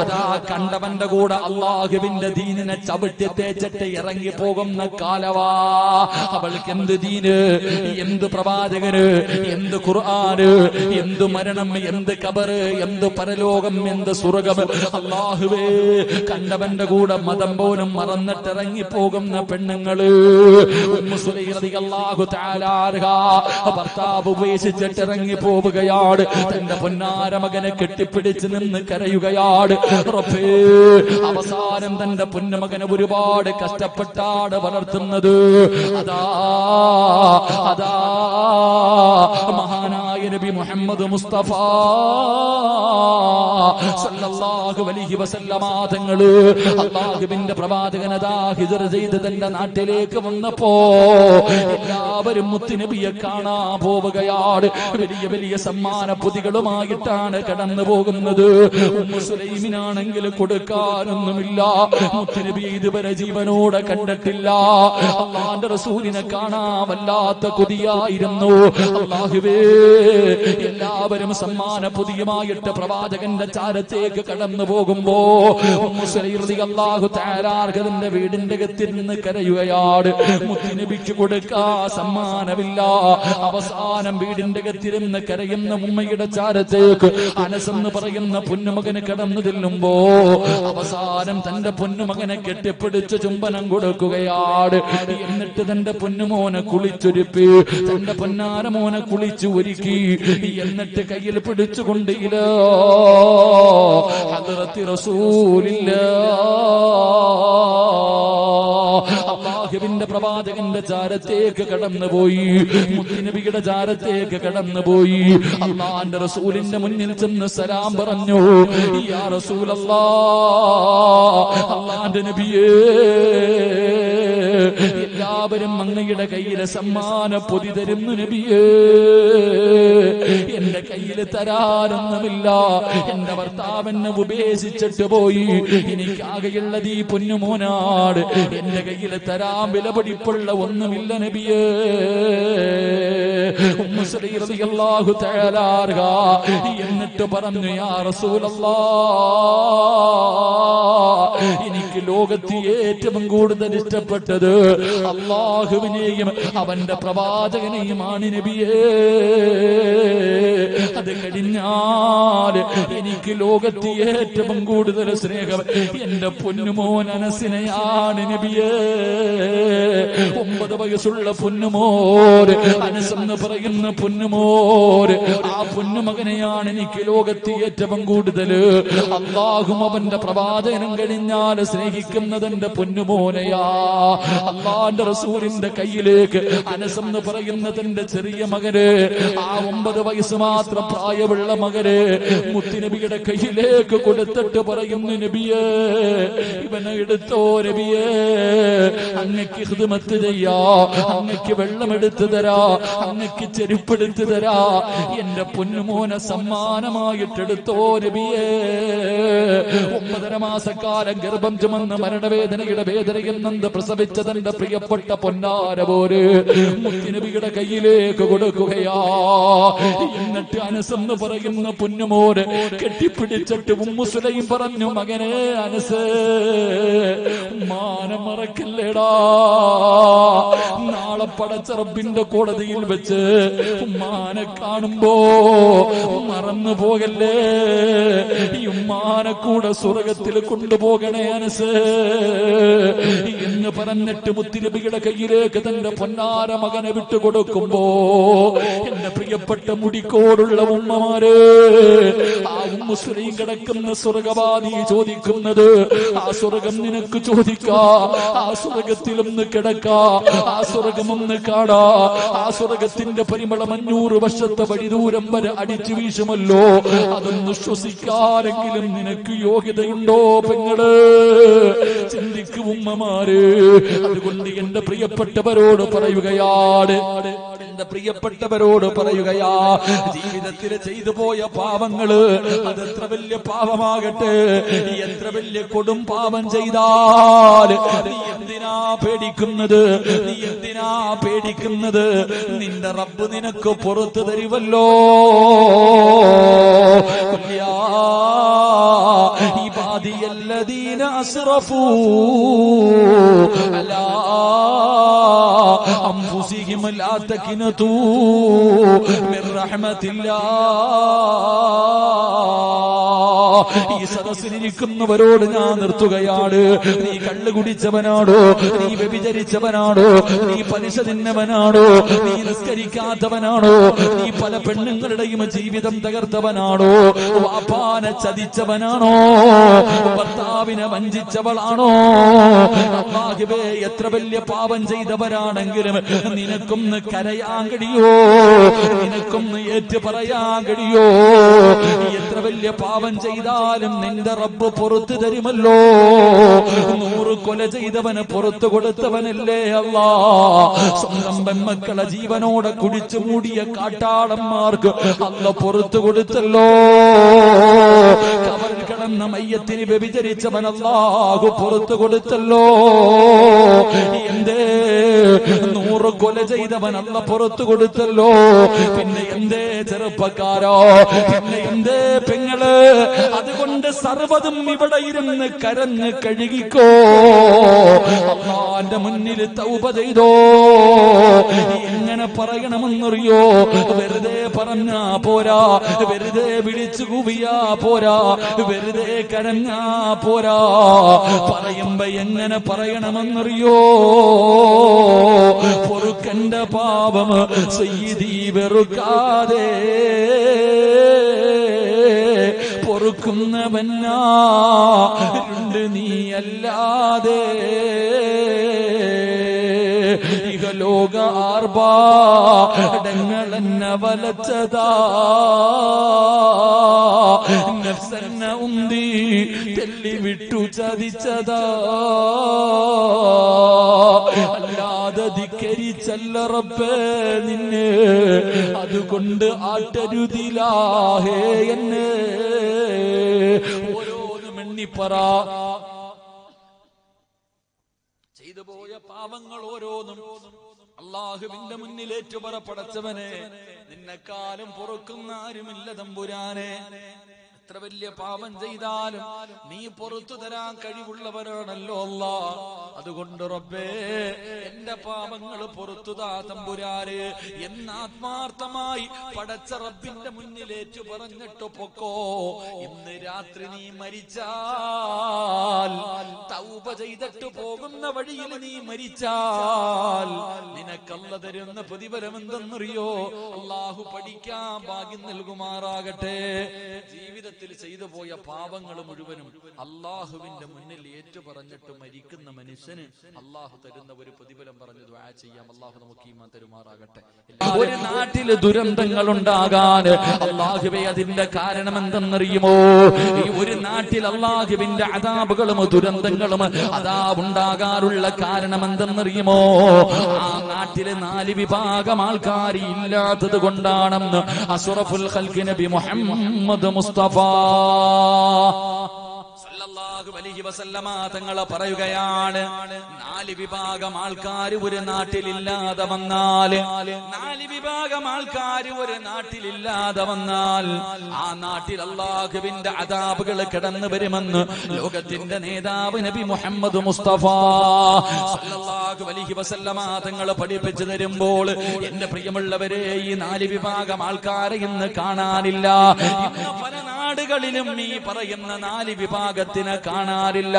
അതാ കണ്ടവന്റെ കൂടെ അല്ലാഹുവിന്റെ ദീനിനെ ചവിട്ടി തേച്ചിട്ട് ഇറങ്ങി പോകുന്ന കാലവാ. അവൾക്ക് എന്ത് ദീന്, എന്ത് പ്രവാചകന്, എന്ത് ഖുർആന്, എന്ത് മരണം, എന്ത് ഖബറ്, എന്ത് പരലോകം, എന്ത് സ്വർഗ്ഗം. അല്ലാഹുവേ, കണ്ടവന്റെ കൂടെ മതം പോലും മറന്നിട്ട് ഇറങ്ങി പോകുന്ന പെണ്ണുങ്ങള്. ഉമ്മു സുലൈം റളിയല്ലാഹു തആല അൻഹ ഭർത്താവ് ഉപേക്ഷിച്ചിട്ട് ഇറങ്ങി പോവുകയാണ്. തന്റെ പൊന്നാര മകനെ കെട്ടിപ്പിടിച്ച് നിന്ന് കരയുകയാണ്. റബ്ബേ, അവസാനം തന്റെ പൊന്നുമകനെ ഒരുപാട് കഷ്ടപ്പെട്ടാണ് വളർത്തുന്നത്. അതാ അതാ മഹാനായ നബി മുഹമ്മദ് മുസ്തഫ സല്ലല്ലാഹു അലൈഹി വസല്ലമ തങ്ങള് അല്ലാഹുവിന്റെ പ്രവാചകനതാ ഹിജ്റ ചെയ്ത് തന്റെ നാട്ടിലേക്ക് വന്നപ്പോ എല്ലാവരും മുത്തുനബിയെ കാണാൻ പോവുകയാണ്. വലിയ വലിയ സമ്മാന പൊതികളുമായിട്ടാണ് കടന്നു പോകുന്നത്. ഉമ്മു സുലൈമിനാണെങ്കിൽ കൊടുക്കാനൊന്നുമില്ല. മുത്തുനബി ഇതുവരെ ജീവനോടെ കണ്ടിട്ടില്ല. അല്ലാഹുവിന്റെ റസൂലിനെ കാണാൻ വല്ലാത്ത കൊതിയായിരുന്നു. അല്ലാഹുവേ, എല്ലാവരും സമ്മാന പൊതിയുമായിട്ട് പ്രവാചകന്റെ ചാരത്തേക്ക് കടന്നു പോകുമ്പോ അല്ലാഹു തആലാന്റെ വീടിന്റെ അകത്തിൽ നിന്ന് കരയുകയാണ്. മുത്തുനബിക്ക് കൊടുക്കാ സമ്മാനമില്ല. അവസാനം വീടിന്റെ അകത്തിൽ നിന്ന് കരയുന്ന ഉമ്മയുടെ ചാരത്തേക്ക് അനസ് എന്ന് പറയുന്ന പൊന്നുമകന് കടന്നു ചെല്ലുമ്പോ അവസാനം തന്റെ പൊന്നുമകനെ കെട്ടിപ്പിടിച്ച് ചുംബനം കൊടുക്കുകയാണ്. എന്നിട്ട് തന്റെ പൊന്നുമോനെ കുളിച്ചൊരുപ്പി, തന്റെ പൊന്നാരമോനെ കുളിച്ചു ഒരുക്കി, എന്നിട്ട് കയ്യിൽ പിടിച്ചുകൊണ്ട് ഇലാ ഹദ്റത്തി അല്ലാഹുവിന്റെ പ്രവാചകന്റെ ചാരത്തേക്ക് കടന്നുപോയി, മുത്തുനബിയുടെ ചാരത്തേക്ക് കടന്നുപോയി. അല്ലാഹുവിന്റെ റസൂലിന്റെ മുന്നിൽ ചെന്ന് സലാം പറഞ്ഞു. യാ റസൂലല്ലാഹ്, അല്ലാഹുവിന്റെ നബിയേ, എല്ലാവരും അങ്ങയുടെ കയ്യിലെ സമ്മാന പൊതി തരുന്നു നബിയേ, എന്റെ കയ്യിൽ തരാനൊന്നുമില്ല. എന്റെ ഭർത്താവെന്നെ ഉപേക്ഷിച്ചിട്ട് പോയി, എനിക്കാകെയുള്ളത് ഈ പൊന്നുമോനാട്. എന്റെ കയ്യിൽ തരാൻ വിലപിടിപ്പുള്ള ഒന്നുമില്ല നബിയേ. ഉമ്മു സലീം റളിയല്ലാഹു തആല അൻഹ എന്നിട്ട് പറഞ്ഞു, യാ റസൂലല്ലാഹ്, എനിക്ക് ലോകത്ത് ഏറ്റവും കൂടുതൽ ഇഷ്ടപ്പെട്ടത് അല്ലാഹുവിനെയും അവന്റെ പ്രവാചകനെയുമാണ് നബിയേ. അത് കഴിഞ്ഞാൽ എനിക്ക് ലോകത്ത് ഏറ്റവും കൂടുതൽ സ്നേഹം എന്റെ പൊന്നുമോൻ അനസിനെയാണ് നബിയേ. 9 വയസ്സുള്ള പൊന്നുമോൻ അനസ് എന്ന് പറയുന്ന പൊന്നുമോൻ, ആ പൊന്നുമകനെയാണ് എനിക്ക് ലോകത്ത് ഏറ്റവും കൂടുതൽ. അല്ലാഹും അവന്റെ പ്രവാചകനും കഴിഞ്ഞാൽ സ്നേഹിക്കുന്നത് എന്റെ പൊന്നുമോനെയാ. അല്ലാഹുവിന്റെ റസൂലിന്റെ കയ്യിലേക്ക് അനസ് എന്ന് പറയുന്ന തന്റെ ചെറിയ മകന്, ആ 9 വയസ്സ് മാത്രം പ്രായമുള്ള മകന് മുത്തുനബിയുടെ കയ്യിലേക്ക് കൊടുത്തിട്ട് പറയുന്നു, നബിയേ, ഇവനെ എടുത്തോ നബിയേ, അങ്ങക്ക് ഖിദ്മത്ത് ചെയ്യാ, അങ്ങക്ക് വെള്ളം എടുത്തു തരാ, അങ്ങക്ക് ചെരുപ്പെടുത്തു തരാ, എന്റെ പൊന്നുമോനെ സമ്മാനമായിട്ടെടുത്തോ നബിയേ. 9.5 മാസക്കാലം ഗർഭം ചുമന്ന് മരണവേദനയുടെ വേദനയിൽ നിന്ന് പ്രസവിച്ച തന്റെ പ്രിയപ്പെട്ട പൊന്നാര പോര് മുത്തുനബിയുടെ കയ്യിലേക്ക് കൊടുക്കുകയാ. എന്നിട്ട് അനസ് എന്ന് പറയുന്ന പൊന്നുമോനെ കെട്ടിപ്പിടിച്ചിട്ട് ഉമ്മു സുലൈം പറഞ്ഞു, മകനെ അനസ്, മാനം മറക്കല്ലേടാ. നാളെ പടച്ച റബ്ബിന്റെ കോടതിയിൽ വെച്ച് ഉമ്മാനെ കാണുമ്പോ മറന്നു പോകല്ലേ. ഈ ഉമ്മാനെ കൂടെ സ്വർഗത്തിൽ കൊണ്ടുപോകണേ അനസ് എന്ന് പറഞ്ഞിട്ട് മുത്തുനബിയുടെ കയ്യിലേക്ക് തന്റെ പൊന്നാര മകനെ വിട്ടുകൊടുക്കുമ്പോ എന്റെ പ്രിയപ്പെട്ട മുടിക്കോടുള്ള ഉമ്മമാര്, ആ ഉമ്മു സുലൈം കിടക്കുന്ന സ്വർഗവാദി ചോദിക്കുന്നത്, ആ സ്വർഗം നിനക്ക് ചോദിക്കാ, ആ സ്വർഗത്തിലൊന്ന് കിടക്കാ, ആ സ്വർഗമൊന്ന് കാണാ, ആ സ്വർഗത്തിന്റെ പരിമളം 500 വർഷത്തെ വഴിദൂരം വരെ അടിച്ചു വീശുമല്ലോ, അതൊന്ന് ശ്വസിക്കാനെങ്കിലും നിനക്ക് യോഗ്യതയുണ്ടോ പെങ്ങള്? ചിന്തിക്കു ഉമ്മമാര്. അതുകൊണ്ട് എന്റെ പ്രിയപ്പെട്ടവരോട് പറയുകയാണ്, എന്റെ പ്രിയപ്പെട്ടവരോട് പറയുകയാ, ജീവിതത്തിൽ ചെയ്തു പോയ പാവങ്ങള് അതെത്ര വലിയ പാവമാകട്ടെ, എത്ര വലിയ കൊടും പാവം ചെയ്താൽ നീ എന്തിനാ പേടിക്കുന്നത്? നീ എന്തിനാ പേടിക്കുന്നത്? നിന്റെ റബ്ബ് നിനക്ക് പുറത്തു തരുമല്ലോ. ഇബാദിയല്ലദീന അസ്റഫൂ അലാ അൻഫുസിഹിം ലാ തഖ്നതൂ മിർ റഹ്മത്തില്ലാഹ്. ഈ സദസ്സിലിരിക്കുന്നവരോട് ഞാൻ നിർത്തുകയാണ്. നീ കള്ളു കുടിച്ചവനാണോ? നീ വ്യഭിചരിച്ചവനാണോ? നീ പലിശ തിന്നവനാണോ? നീ നിസ്കരിക്കാത്തവനാണോ? നീ പല പെണ്ണുങ്ങളുടെയും ജീവിതം തകർത്തവനാണോ? വാപ്പാനെ ചതിച്ചവനാണോ? ഭർത്താവിനെ വഞ്ചിച്ചവളാണോ? അല്ലാഹുവേ, എത്ര വലിയ പാപം ചെയ്തവരാണെങ്കിലും നിനക്കൊന്ന് കരയാൻ കഴിയോ? നിനക്കൊന്ന് ഏറ്റു പറയാൻ കഴിയോ? എത്ര വലിയ പാപം ചെയ്താലും നിന്റെ റബ്ബ് പുറത്തു തരുമല്ലോ. 100 കൊല ചെയ്തവന് പുറത്തു കൊടുത്തവനല്ലേ അല്ലാ. സ്വന്തം പെൺമക്കളെ ജീവനോടെ കുടിച്ചു മൂടിയ കാട്ടാളന്മാർക്ക് അല്ല പുറത്തു കൊടുത്തല്ലോ. കബറിൽ കിടന്ന മയ്യത്തിന് വ്യഭിചരിച്ചവൻ അല്ലാഹു പുറത്തു കൊടുത്തല്ലോ. എന്തേ 100 കൊല ചെയ്തവൻ അല്ല പുറത്തു കൊടുത്തല്ലോ. പിന്നെ എന്തേ ചെറുപ്പക്കാരോ, പിന്നെ എന്തേ പെങ്ങള്? അതുകൊണ്ട് സർവ്വതും ഇവിടെ ഇരുന്ന് കരഞ്ഞ് കഴുകിക്കോ. അല്ലാഹുവിന്റെ മുന്നിൽ തൗബ ചെയ്തോ. എങ്ങനെ പറയണമെന്നറിയോ? വെറുതെ പറഞ്ഞാ പോരാ, വെറുതെ വിളിച്ചു കൂവിയാ പോരാ, വെറുതെ കരഞ്ഞാ പോരാ. പറയുമ്പോ എങ്ങനെ പറയണമെന്നറിയോ? പൊറുക്കന്റെ പാപം സയ്യിദീ വെറുക്കാതെ പൊറുക്കുന്നവനാരുണ്ട് നീയല്ലാതെ. ഇഹലോക ആർഭാടങ്ങളെന്നെ വലച്ചതാ, നഫ്സെന്നെ ഉന്തി തെല്ലി വിട്ടു ചതിച്ചതാ. അല്ലാതെ ധിക്കരിച്ചല്ല റബ്ബേ നിന്നെ, അതുകൊണ്ട് ആട്ടരുതിലാഹേ എന്നെ. ഓരോന്നും എണ്ണിപ്പറ. ചെയ്തു പോയ പാവങ്ങൾ ഓരോന്നും അല്ലാഹുവിന്റെ മുന്നിലേറ്റു പറ. പടച്ചവനെ, നിന്നെക്കാലും പൊറുക്കുന്ന ആരുമില്ല തമ്പുരാനെ. എത്ര വലിയ പാപം ചെയ്താലും നീ പുറത്തു തരാൻ കഴിവുള്ളവരാണല്ലോ അല്ലാ. അതുകൊണ്ട് റബ്ബേ, എന്റെ പാപങ്ങൾ പുറത്തുതാ തമ്പുരാനെ എന്ന് ആത്മാർത്ഥമായി പടച്ച റബ്ബിന്റെ മുന്നിലേറ്റു പറഞ്ഞിട്ട് പൊക്കോ. ഇന്ന് രാത്രി നീ മരിച്ചാൽ, തൗബ ചെയ്തിട്ട് പോകുന്ന വഴിയിൽ നീ മരിച്ചാൽ നിനക്കല്ല തരുന്ന പ്രതിഫലം എന്തെന്നറിയോ? അല്ലാഹു പഠിക്കാൻ ഭാഗ്യം നൽകുമാറാകട്ടെ. ജീവിതത്തിൽ ചെയ്തു പോയ പാപങ്ങൾ മുഴുവനും അല്ലാഹുവിന്റെ മുന്നിൽ ഏറ്റു പറഞ്ഞിട്ട് മരിക്കുന്ന മനുഷ്യന് അല്ലാഹു തരുന്ന ഒരു പ്രതിഫലം പറഞ്ഞു ദുആ ചെയ്യാം. അല്ലാഹു നമുക്ക് ഈമാൻ തരുമാറാകട്ടെ. ഒരു നാട്ടിൽ ദുരന്തങ്ങൾ ഉണ്ടാകാൻ അല്ലാഹുവേ അതിന്റെ കാരണം എന്തെന്നറിയുമോ? ഈ ഒരു നാട്ടിൽ അല്ലാഹുവിന്റെ അദാബുകളും ദുരന്തങ്ങളും അതാ ഉണ്ടാകാനുള്ള കാരണം എന്തെന്നറിയുമോ? ആ നാട്ടിലെ 4 വിഭാഗം ആൾക്കാർ ഇല്ലാത്തത് കൊണ്ടാണെന്ന് അസ്റഫുൽ ഖൽഖ് നബി മുഹമ്മദ് മുസ്തഫ സല്ലല്ലാഹു അലൈഹി വസല്ലമ തങ്ങൾ പറയുകയാണ്. 4 വിഭാഗം ആൾക്കാർ ഒരു നാട്ടിലില്ലാതെ വന്നാൽ, 4 വിഭാഗം ആൾക്കാർ ഒരു നാട്ടിലില്ലാതെ വന്നാൽ ആ നാട്ടിൽ അല്ലാഹുവിന്റെ അദാബുകൾ കടന്നു വരുമെന്ന് ലോകത്തിന്റെ നേതാവ് നബി മുഹമ്മദ് മുസ്തഫ സല്ലല്ലാഹു അലൈഹി വസല്ലമ തങ്ങൾ പഠിപ്പിച്ചു തരുമ്പോൾ, എന്റെ പ്രിയമുള്ളവരെ, ഈ 4 വിഭാഗം ആൾക്കാരെ ഇന്ന് കാണാനില്ല. ഇന്ന് പല നാടുകളിലും ഈ പറയുന്ന 4 വിഭാഗത്തിനെ കാണാനില്ല.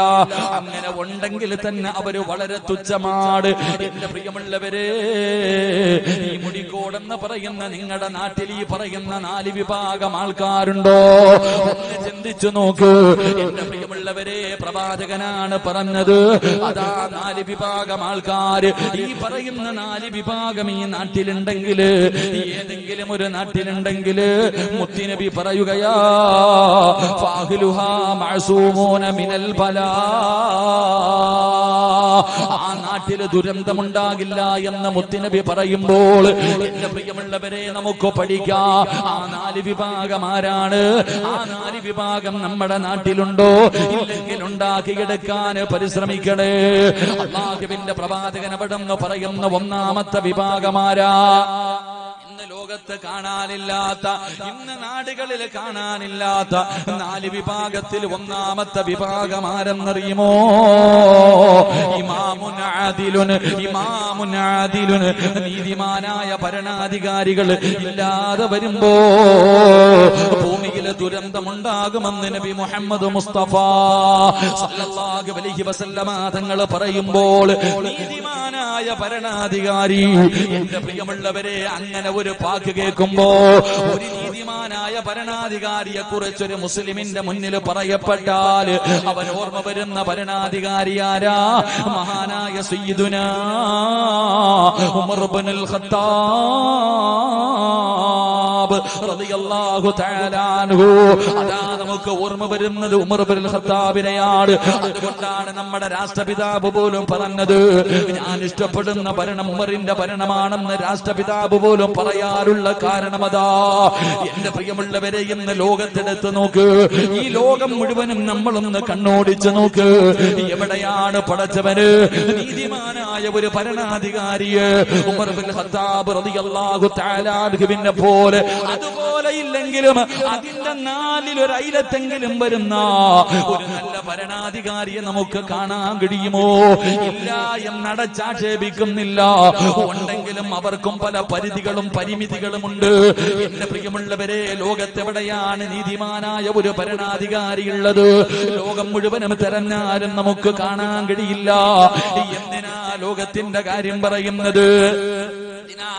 അങ്ങനെ ഉണ്ടെങ്കിൽ തന്നെ അവര് വളരെ തുച്ഛമാണ്. എന്റെ പ്രിയമുള്ളവരെ, ഈ മുടിക്കോടെന്ന് പറയുന്ന നിങ്ങളുടെ നാട്ടിൽ ഈ പറയുന്ന 4 വിഭാഗം ആൾക്കാരുണ്ടോ? ഒന്ന് ചിന്തിച്ചു നോക്കൂ. എന്റെ പ്രിയമുള്ളവരെ, പ്രവാചകനാണ് പറഞ്ഞത്. അതാ 4 വിഭാഗം ആൾക്കാര്, ഈ പറയുന്ന 4 വിഭാഗം ഈ നാട്ടിലുണ്ടെങ്കിൽ, ഏതെങ്കിലും ഒരു നാട്ടിലുണ്ടെങ്കിൽ മുത്തുനബി പറയുകയാ, ഫാഹിലുഹാ മഅസൂമൂന മിനൽ ബലാ. ആ നാട്ടിൽ ദുരന്തമുണ്ടാകില്ല എന്ന് മുത്തുനബി പറയുമ്പോൾ, എന്റെ പ്രിയമുള്ളവരെ, നമുക്ക് പഠിക്കാം. ആ 4 വിഭാഗം ആരാണ്? ആ 4 വിഭാഗം നമ്മുടെ നാട്ടിലുണ്ടോ? ഇല്ലെങ്കിൽ ഉണ്ടാക്കിയെടുക്കാൻ പരിശ്രമിക്കണേ. അല്ലാഹുവിന്റെ പ്രവാചകൻ അവിടെന്ന് പറയുന്ന ഒന്നാമത്തെ വിഭാഗമാരാ? ലോകത്ത് കാണാനില്ലാത്ത, ഇന്ന് നാടുകളിൽ കാണാനില്ലാത്ത 4 വിഭാഗത്തിൽ ഒന്നാമത്തെ വിഭാഗം ആരെന്നറിയുമോ? ഇമാമുൻ ആദിലുൻ, നീതിമാനായ ഭരണാധികാരികൾ ഇല്ലാതെ വരുമ്പോ ഭൂമിയിലെ ദുരന്തമുണ്ടാകുമെന്ന് നബി മുഹമ്മദ് മുസ്തഫ സല്ലല്ലാഹു അലൈഹി വസല്ലമ തങ്ങൾ പറയുമ്പോൾ, നീതിമാനായ ഭരണാധികാരി, എന്റെ പ്രിയമുള്ളവരെ, അങ്ങനെ ഒരു വാക്ക് കേൾക്കുമ്പോ, ഒരു നീതിമാനായ ഭരണാധികാരിയെ കുറിച്ചൊരു മുസ്ലിമിന്റെ മുന്നിൽ പറയപ്പെട്ടാൽ അവൻ ഓർമ്മ വരുന്ന ഭരണാധികാരി ആരാ? മഹാനായ സയ്യിദുനാ ഉമർ ഇബ്നുൽ ഖത്താബ് ഖത്താബ് റളിയല്ലാഹു തആല അൻഹു. അതാ നമുക്ക് ഓർമ്മ വരുന്നത് ഉമർ ഇബ്നുൽ ഖത്താബിനെയാണ്. അതുകൊണ്ടാണ് നമ്മുടെ രാഷ്ട്രപിതാവ് പോലും പറഞ്ഞത്, ഞാൻ ഇഷ്ടപ്പെടുന്ന ഭരണം ഉമറിന്റെ ഭരണമാണെന്ന് രാഷ്ട്രപിതാവ് പോലും പറയാറുള്ള കാരണം അതാ. എന്റെ പ്രിയമുള്ളവരെ, ഇന്ന് ലോകത്തെടുത്ത് നോക്ക്, ഈ ലോകം മുഴുവനും നമ്മളൊന്ന് കണ്ണോടിച്ച് നോക്ക്. എവിടെയാണ് പടച്ചവന് നീതിമാനായ ഒരു ഭരണാധികാരിയെ ഉമർ ഇബ്നുൽ ഖത്താബ് റളിയല്ലാഹു തആല അൻഹുവിനെ പോലെ, അതുപോലെ ഇല്ലെങ്കിലും അതിന്റെ നാലിൽ ഒരു അയിലത്തെങ്കിലും വരുന്ന ഒരു നല്ല ഭരണാധികാരിയെ നമുക്ക് കാണാൻ കഴിയുമോ? ഇല്ല എന്നടച്ചാക്ഷേപിക്കുന്നില്ല. ഉണ്ടെങ്കിലും അവർക്കും പല പരിധികളും പരിമിതികളുമുണ്ട്. എന്റെ പ്രിയമുള്ളവരെ, ലോകത്തെവിടെയാണ് നീതിമാനായ ഒരു ഭരണാധികാരി ഉള്ളത്? ലോകം മുഴുവനും തെരഞ്ഞാലും നമുക്ക് കാണാൻ കഴിയില്ല. എന്തിനാ ലോകത്തിന്റെ കാര്യം പറയുന്നത്?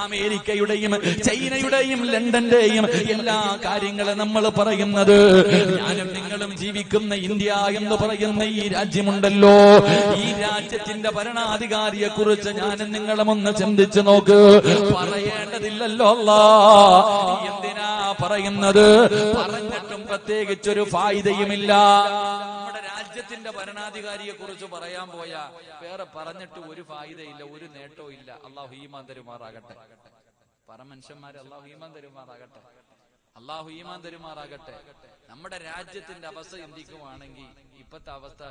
അമേരിക്കയുടെയും ചൈനയുടെയും ലണ്ടന്റെയും എല്ലാ കാര്യങ്ങളും നമ്മൾ പറയുന്നത്, ഞാനും നിങ്ങളും ജീവിക്കുന്ന ഇന്ത്യ എന്ന് പറയുന്ന ഈ രാജ്യമുണ്ടല്ലോ, ഈ രാജ്യത്തിന്റെ ഭരണാധികാരിയെ കുറിച്ച് ഞാനും നിങ്ങളും ഒന്ന് ചിന്തിച്ചു നോക്ക്. പറയേണ്ടതില്ലല്ലോ അല്ലാ. എന്തിനാ പറയുന്നത്? പറഞ്ഞിട്ടും പ്രത്യേകിച്ചൊരു ഫായിദയുമില്ല. നമ്മുടെ രാജ്യത്തിന്റെ ഭരണാധികാരിയെ കുറിച്ച് പറയാൻ പോയാ വേറെ പറഞ്ഞിട്ട് ഒരു ഫായിദയില്ല, ഒരു നേട്ടവും ഇല്ല. അള്ളാഹു ഈമാൻ തരുമാറാകട്ടെ. മനുഷ്യന്മാരെ അള്ളാഹു ഈമാൻ തരുമാറാകട്ടെ. അള്ളാഹു ഈമാൻ തരുമാറാകട്ടെ. നമ്മുടെ രാജ്യത്തിന്റെ അവസ്ഥ ചിന്തിക്കുവാണെങ്കിൽ ഇപ്പത്തെ അവസ്ഥ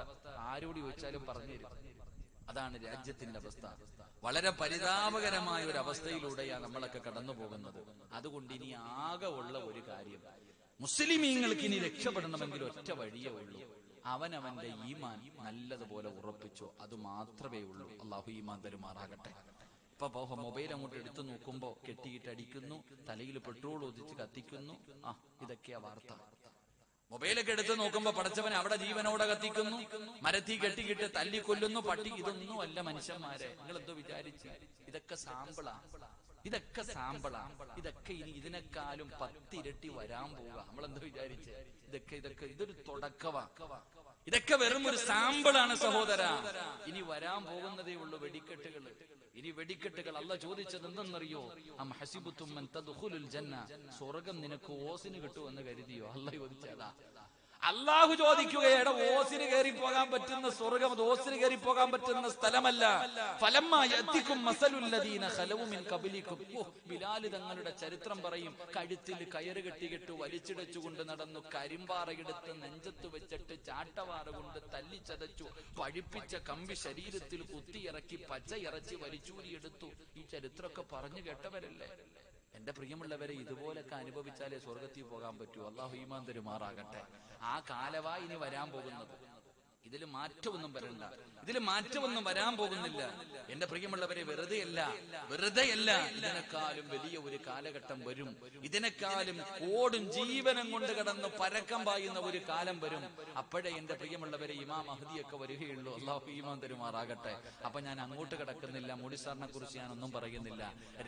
ആരോട് ചോദിച്ചാലും പറഞ്ഞുതരും. അതാണ് രാജ്യത്തിന്റെ അവസ്ഥ. വളരെ പരിതാപകരമായ ഒരു അവസ്ഥയിലൂടെയാണ് നമ്മളൊക്കെ കടന്നു പോകുന്നത്. അതുകൊണ്ട് ഇനി ആകെ ഉള്ള ഒരു കാര്യം, മുസ്ലിമീങ്ങൾക്ക് ഇനി രക്ഷപ്പെടണമെങ്കിൽ ഒറ്റ വഴിയേ ഉള്ളൂ. അവനവന്റെ ഈമാൻ നല്ലതുപോലെ ഉറപ്പിച്ചു, അത് മാത്രമേ ഉള്ളൂ. അള്ളാഹു ഈമാൻ തരുമാറാകട്ടെ. ഇപ്പൊ മൊബൈൽ അങ്ങോട്ട് എടുത്തു നോക്കുമ്പോ കെട്ടിയിട്ട് അടിക്കുന്നു, തലയിൽ പെട്രോൾ ഒതിച്ച് കത്തിക്കുന്നു. ഇതൊക്കെയാ വാർത്ത. മൊബൈലൊക്കെ എടുത്ത് നോക്കുമ്പോ പടച്ചവനെ അവിടെ ജീവനോടെ കത്തിക്കുന്നു, മരത്തി കെട്ടിക്കിട്ട് തല്ലിക്കൊല്ലുന്നു, പട്ടി. ഇതൊന്നും അല്ല മനുഷ്യന്മാരെ. നിങ്ങൾ എന്തോ വിചാരിച്ചു? ഇതൊക്കെ സാമ്പിളാ, ഇതൊക്കെ സാമ്പിളാ. ഇതൊക്കെ ഇനി ഇതിനേക്കാളും 10 ഇരട്ടി വരാൻ പോവുക. നമ്മളെന്തോ വിചാരിച്ച്? ഇതൊരു തുടക്കവാ. ഇതൊക്കെ വെറും ഒരു സാമ്പിളാണ് സഹോദര. ഇനി വരാൻ പോകുന്നതേ ഉള്ളൂ വെടിക്കെട്ടുകൾ. ഇനി വെടിക്കെട്ടുകൾ. അല്ലാഹ് ചോദിച്ചത് എന്തെന്നറിയോ? അം ഹസിബുതും അൻ തദ്ഖുലുൽ ജന്ന, സ്വർഗ്ഗം നിനക്ക് ഓസിന് കിട്ടുമെന്ന് കരുതിയോ? അല്ലാഹ് ചോദിച്ചതാ. അള്ളാഹു ചോദിക്കുകയാണ്, ഓസിന് കയറി പോകാൻ പറ്റുന്ന സ്വർഗം അത് ഓസിന് കയറി പോകാൻ പറ്റുന്ന സ്ഥലമല്ല. ബിലാല് തങ്ങളുടെ ചരിത്രം പറയും, കഴുത്തിൽ കയറ് കെട്ടിയിട്ട് വലിച്ചിടച്ചുകൊണ്ട് നടന്നു, കരിമ്പാറയെടുത്ത് നെഞ്ചത്ത് വെച്ചിട്ട് ചാട്ടവാറ കൊണ്ട് തല്ലിച്ചതച്ചു, പഴിപ്പിച്ച കമ്പി ശരീരത്തിൽ കുത്തിയിറക്കി പച്ച ഇറച്ചി വലിച്ചൂരിയെടുത്തു. ഈ ചരിത്രമൊക്കെ പറഞ്ഞു കേട്ടവരല്ലേ? എന്റെ പ്രിയമുള്ളവരെ, ഇതുപോലൊക്കെ അനുഭവിച്ചാലേ സ്വർഗത്തിൽ പോകാൻ പറ്റൂ. അള്ളാഹു ഈമാൻ തരുമാറാകട്ടെ. ആ കാലവാ ഇനി വരാൻ പോകുന്നത്. ഇതിൽ മാറ്റമൊന്നും വരണ്ട, ഇതിൽ മാറ്റമൊന്നും വരാൻ പോകുന്നില്ല. എന്റെ പ്രിയമുള്ളവരെ, വെറുതെയല്ല, ഇതിനേക്കാളും വലിയ ഒരു കാലഘട്ടം വരും. ഇതിനേക്കാളും ഓടും ജീവനം കൊണ്ട് കടന്ന് പരക്കം പായുന്ന ഒരു കാലം വരും. അപ്പോഴേ എന്റെ പ്രിയമുള്ളവരെ ഇമാം മഹ്ദിയൊക്കെ വരികയുള്ളൂ. അള്ളാഹു ഈമാൻ തരുമാറാകട്ടെ. അപ്പൊ ഞാൻ അങ്ങോട്ട് കിടക്കുന്നില്ല, മോഡിസാറിനെ കുറിച്ച് ഞാനൊന്നും പറയുന്നില്ല.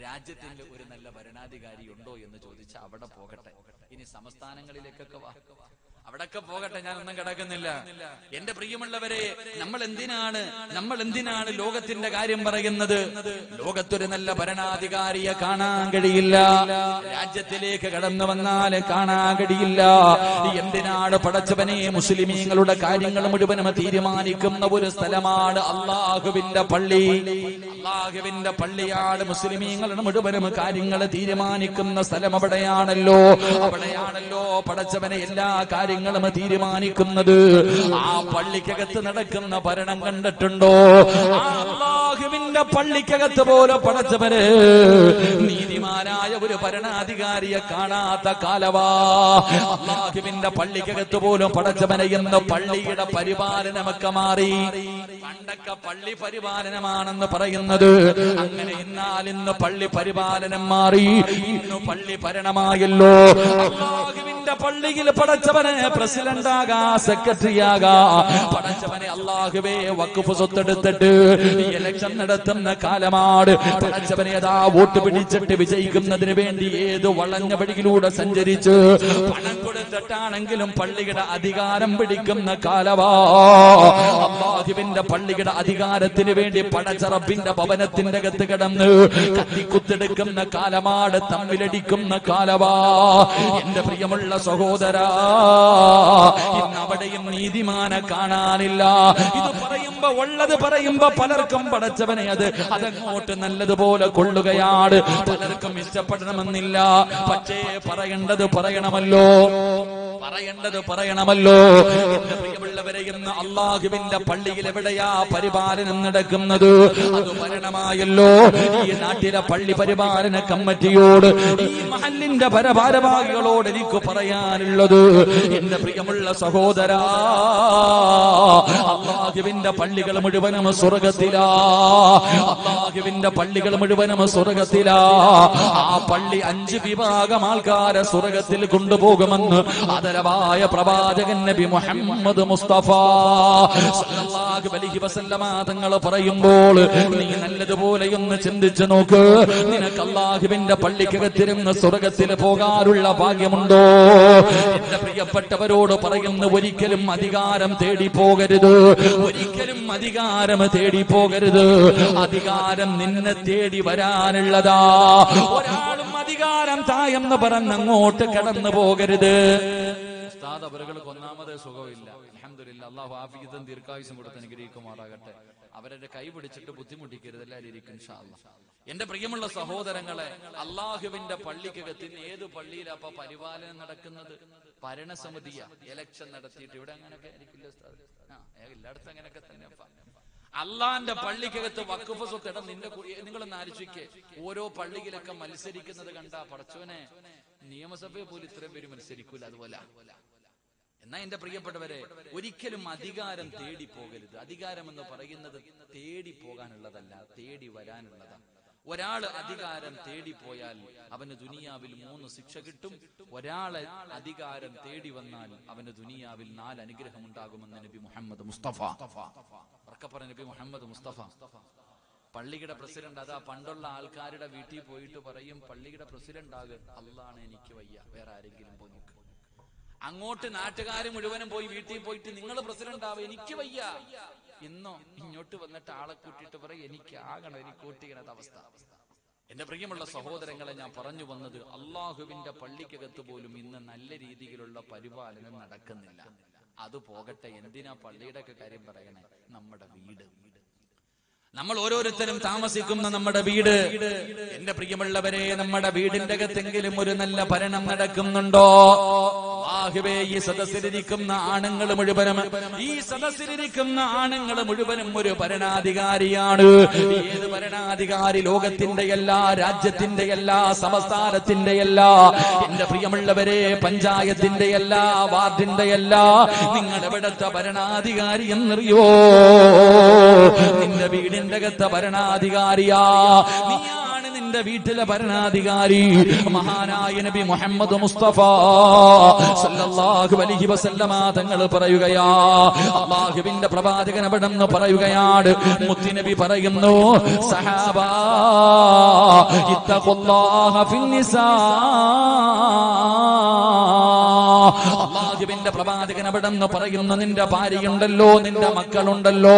രാജ്യത്തിന്റെ ഒരു നല്ല ഭരണാധികാരി ഉണ്ടോ എന്ന് ചോദിച്ചാൽ അവിടെ പോകട്ടെ. ഇനി സംസ്ഥാനങ്ങളിലേക്കൊക്കെ വാ, അവിടൊക്കെ പോകട്ടെ, ഞാനൊന്നും കിടക്കുന്നില്ല. എന്റെ പ്രിയമുള്ളവരെ, നമ്മൾ എന്തിനാണ് ലോകത്തിന്റെ കാര്യം പറയുന്നത്? ലോകത്തൊരു നല്ല ഭരണാധികാരിയെ കാണാൻ കഴിയില്ല. രാജ്യത്തിലേക്ക് കടന്നു വന്നാൽ കാണാൻ കഴിയില്ല. എന്തിനാണ് പടച്ചവനെ? മുസ്ലിമീങ്ങളുടെ കാര്യങ്ങൾ മുഴുവനും തീരുമാനിക്കുന്ന ഒരു സ്ഥലമാണ് അള്ളാഹുവിന്റെ പള്ളി. അള്ളാഹുവിന്റെ പള്ളിയാണ് മുസ്ലിമീങ്ങളുടെ മുഴുവനും കാര്യങ്ങൾ തീരുമാനിക്കുന്ന സ്ഥലം. അവിടെയാണല്ലോ പടച്ചവനെ എല്ലാ കാര്യങ്ങളും തീരുമാനിക്കുന്നത്. ആ പള്ളിക്കകത്ത് നടക്കുന്ന ഭരണം കണ്ടിട്ടുണ്ടോ? അല്ലാഹുവിന്റെ പള്ളിക്കകത്ത് പോലെ പടച്ചവന് നീതിമാനായ ഒരു ഭരണാധികാരിയെ കാണാത്ത കാലവാ. അല്ലാഹുവിന്റെ പള്ളിക്കകത്ത് പോലും പടച്ചവനെ എന്ന് പള്ളിയുടെ പരിപാലനമൊക്കെ മാറി. പണ്ടൊക്കെ പള്ളി പരിപാലനമാണെന്ന് പറയുന്നത്. അങ്ങനെ ഇന്ന് പള്ളി പരിപാലനം മാറി, ഇന്ന് പള്ളി ഭരണമായല്ലോ. അല്ലാഹുവിന്റെ റബ്ബിന്റെ പള്ളിയിൽ പടച്ചവനെ പ്രസിഡന്റ് ആകാ, സെക്രട്ടറി ആകാ, പടച്ചവനെ അല്ലാഹുവേ വഖഫ് സ്വത്തെടുത്തിട്ട് ഇലക്ഷൻ നടത്തുന്ന കാലമാണ്. പടച്ചവനെ അതാ വോട്ട് പിടിച്ചിട്ട് വിജയിക്കുന്നതിന് വേണ്ടി ഏത് വളഞ്ഞ വഴിയിലൂടെ സഞ്ചരിച്ച് പണം കൊടുത്തിട്ടാണെങ്കിലും പള്ളിയുടെ അധികാരം പിടിക്കുന്ന കാലവാ. അല്ലാഹുവിന്റെ പള്ളിയുടെ അധികാരത്തിന് വേണ്ടി പടച്ച റബ്ബിന്റെ ഭവനത്തിന്റെ അകത്ത് കിടന്ന് കത്തിക്കുത്തെടുക്കുന്ന കാലമാണ്, തമ്മിലടിക്കുന്ന കാലവാ. എന്റെ പ്രിയമുള്ള സഹോദരാ, ഇന്ന് അവിടെയും നീതിമാനെ കാണാനില്ല. ഇത് പറയുമ്പോ ഉള്ളത് പറയുമ്പോ പലർക്കും പടച്ചവനെ അതങ്ങോട്ട് നല്ലതുപോലെ കൊള്ളുകയാണ്. പലർക്കും ഇഷ്ടപ്പെടണമെന്നില്ല. പക്ഷേ പറയേണ്ടത് പറയണമല്ലോ, പറയേണ്ടത് പറയണമല്ലോ. എന്റെ പ്രിയമുള്ളവരെ, ഇന്ന് അല്ലാഹുവിന്റെ പള്ളിയിൽ എവിടെയാ പരിപാലനം നടക്കുന്നത്? അത് ഭരണമായല്ലോ. ഈ നാട്ടിലെ പള്ളി പരിപാലന കമ്മിറ്റിയോട്, ഈ മഹല്ലിന്റെ ഭാരവാഹികളോട് എനിക്ക് പറയാനുള്ളത്, എന്റെ പ്രിയമുള്ള സഹോദരാ, അല്ലാഹുവിന്റെ പള്ളികൾ മുഴുവനും സ്വർഗത്തിലാ. അല്ലാഹുവിന്റെ പള്ളികൾ മുഴുവനും സ്വർഗത്തിലാ. ആ പള്ളി 5 വിഭാഗം ആൾക്കാരെ സ്വർഗത്തിൽ കൊണ്ടുപോകുമെന്ന് ആദരവായ പ്രവാചകൻ നബി മുഹമ്മദ് മുസ്തഫ സല്ലല്ലാഹു അലൈഹി വസല്ലമ തങ്ങൾ പറയുമ്പോൾ നീ നല്ലതുപോലെ ഒന്ന് ചിന്തിച്ചു നോക്ക്. നിനക്ക് അല്ലാഹുവിന്റെ പള്ളിക്കകത്തിരുന്ന് സ്വർഗത്തിൽ പോകാനുള്ള ഭാഗ്യമുണ്ടോ? എന്റെ പ്രിയപ്പെട്ടവരോട് പറയുന്നു, ഒരിക്കലും അധികാരം തേടി പോകരുത്. ഒരിക്കലും അധികാരം തേടി പോകരുത്. അധികാരം നിന്നെ തേടി വരാനുള്ളതാ. ഒരാളും അധികാരം തായെന്ന് പറഞ്ഞ് അങ്ങോട്ട് കടന്നു പോകരുത്. ഉസ്താദ് അവർക്ക് ഒന്നാമത് സുഖമില്ല. അൽഹംദുലില്ലാ, അല്ലാഹു ആഫിയത്തും ദീർഘായുസ്സും കൊടുത്ത് അനുഗ്രഹിക്കുമാറാകട്ടെ. അവരുടെ കൈ പിടിച്ചിട്ട് ബുദ്ധിമുട്ടിക്കരുത്. എല്ലാവരും ഇരിക്കും ഇൻഷാ അല്ലാഹ്. എന്റെ പ്രിയമുള്ള സഹോദരങ്ങളെ, അല്ലാഹുവിന്റെ പള്ളിക്കകത്തിന് ഏത് പള്ളിയിലപ്പ പരിപാലനം നടക്കുന്നത്? ഭരണസമിതിയാ. ഇലക്ഷൻ നടത്തിയിട്ട് ഇവിടെ അങ്ങനെയൊക്കെ ആയിരിക്കില്ല ഉസ്താദ്? എല്ലായിടത്തും അങ്ങനെയൊക്കെ തന്നെ. അള്ളാന്റെ പള്ളിക്കകത്ത് വഖഫ് സ്വത്ത് ഇടം. നിങ്ങളൊന്ന് ആലോചിക്കേ, ഓരോ പള്ളിയിലൊക്കെ മത്സരിക്കുന്നത് കണ്ടാ പടച്ചോനെ, നിയമസഭയെ പോലും ഇത്രയും പേര് മത്സരിക്കൂല. അതുപോലെ എന്നാ എന്റെ പ്രിയപ്പെട്ടവരെ, ഒരിക്കലും അധികാരം തേടി പോകരുത്. അധികാരം എന്ന് പറയുന്നത് തേടി പോകാനുള്ളതല്ല, തേടി വരാനുള്ളതാണ്. ഒരാള് അധികാരം തേടിപ്പോയാൽ അവന് ദുനിയാവിൽ 3 ശിക്ഷ കിട്ടും. ഒരാളെ അധികാരം തേടി വന്നാൽ അവന് ദുനിയാവിൽ 4 അനുഗ്രഹം ഉണ്ടാകുമെന്ന് നബി മുഹമ്മദ് മുസ്തഫ. നബി മുഹമ്മദ് മുസ്തഫ പള്ളിയുടെ പ്രസിഡന്റ്. അതാ പണ്ടുള്ള ആൾക്കാരുടെ വീട്ടിൽ പോയിട്ട് പറയും, പള്ളിയുടെ പ്രസിഡന്റ് ആകും. അള്ളാണ് എനിക്ക് വയ്യ, വേറെ ആരെങ്കിലും പോയി നോക്ക്. അങ്ങോട്ട് നാട്ടുകാര് മുഴുവനും പോയി വീട്ടിൽ പോയിട്ട് നിങ്ങൾ പ്രസിഡന്റ് ആവും, എനിക്ക് വയ്യ. ഇന്നോ ഇങ്ങോട്ട് വന്നിട്ട് ആളെ കൂട്ടിയിട്ട് പറയും, എനിക്ക് ആകണം, എനിക്ക് കൂട്ടിക്കണത് അവസ്ഥ. എന്റെ പ്രിയമുള്ള സഹോദരങ്ങളെ, ഞാൻ പറഞ്ഞു വന്നത്, അള്ളാഹുവിന്റെ പള്ളിക്കകത്ത് പോലും ഇന്ന് നല്ല രീതിയിലുള്ള പരിപാലനം നടക്കുന്നില്ല. അത് പോകട്ടെ, എന്തിനാ പള്ളിയുടെ ഒക്കെ കാര്യം പറയണേ? നമ്മുടെ വീട്, നമ്മൾ ഓരോരുത്തരും താമസിക്കുന്ന നമ്മുടെ വീട്. എന്റെ പ്രിയമുള്ളവരെ, നമ്മുടെ വീടിന്റെ അകത്തെങ്കിലും ഒരു നല്ല ഭരണം നടക്കുന്നുണ്ടോ? അല്ലാഹുവേ, ഈ സദസ്സിലിരിക്കുന്ന ആണുങ്ങൾ മുഴുവനും, ഈ സദസ്സിലിരിക്കുന്ന ആണുങ്ങൾ മുഴുവനും ഒരു ഭരണാധികാരിയാണ്. ഏത് ഭരണാധികാരി? ലോകത്തിന്റെ എല്ലാ, രാജ്യത്തിന്റെ എല്ലാ, സംസ്ഥാനത്തിന്റെ എല്ലാ, എന്റെ പ്രിയമുള്ളവരെ, പഞ്ചായത്തിന്റെ എല്ലാ, വാർഡിന്റെ എല്ലാ. നിങ്ങൾ എവിടത്തെ ഭരണാധികാരി എന്നറിയോ? നിന്റെ വീടിന്റെ അകത്തെ ഭരണാധികാരിയാ. നീയാണ് നിന്റെ വീട്ടിലെ ഭരണാധികാരി. മഹാനായ നബി മുഹമ്മദ് മുസ്തഫ സല്ലല്ലാഹു അലൈഹി വസല്ലമ തങ്ങൾ പറയുകയാ, അല്ലാഹുവിന്റെ പ്രവാചകൻ അവിടെന്ന് പറയുകയാണ്, മുത്തുനബി പറയുന്നു, സഹാബാ ഇത്തഖുല്ലാഹ ഫിന്നിസാ. അല്ലാഹുവിന്റെ പ്രവാചകൻ അവിടെന്ന് പറയുന്നു, നിന്റെ ഭാര്യയുണ്ടല്ലോ, നിന്റെ മക്കളുണ്ടല്ലോ,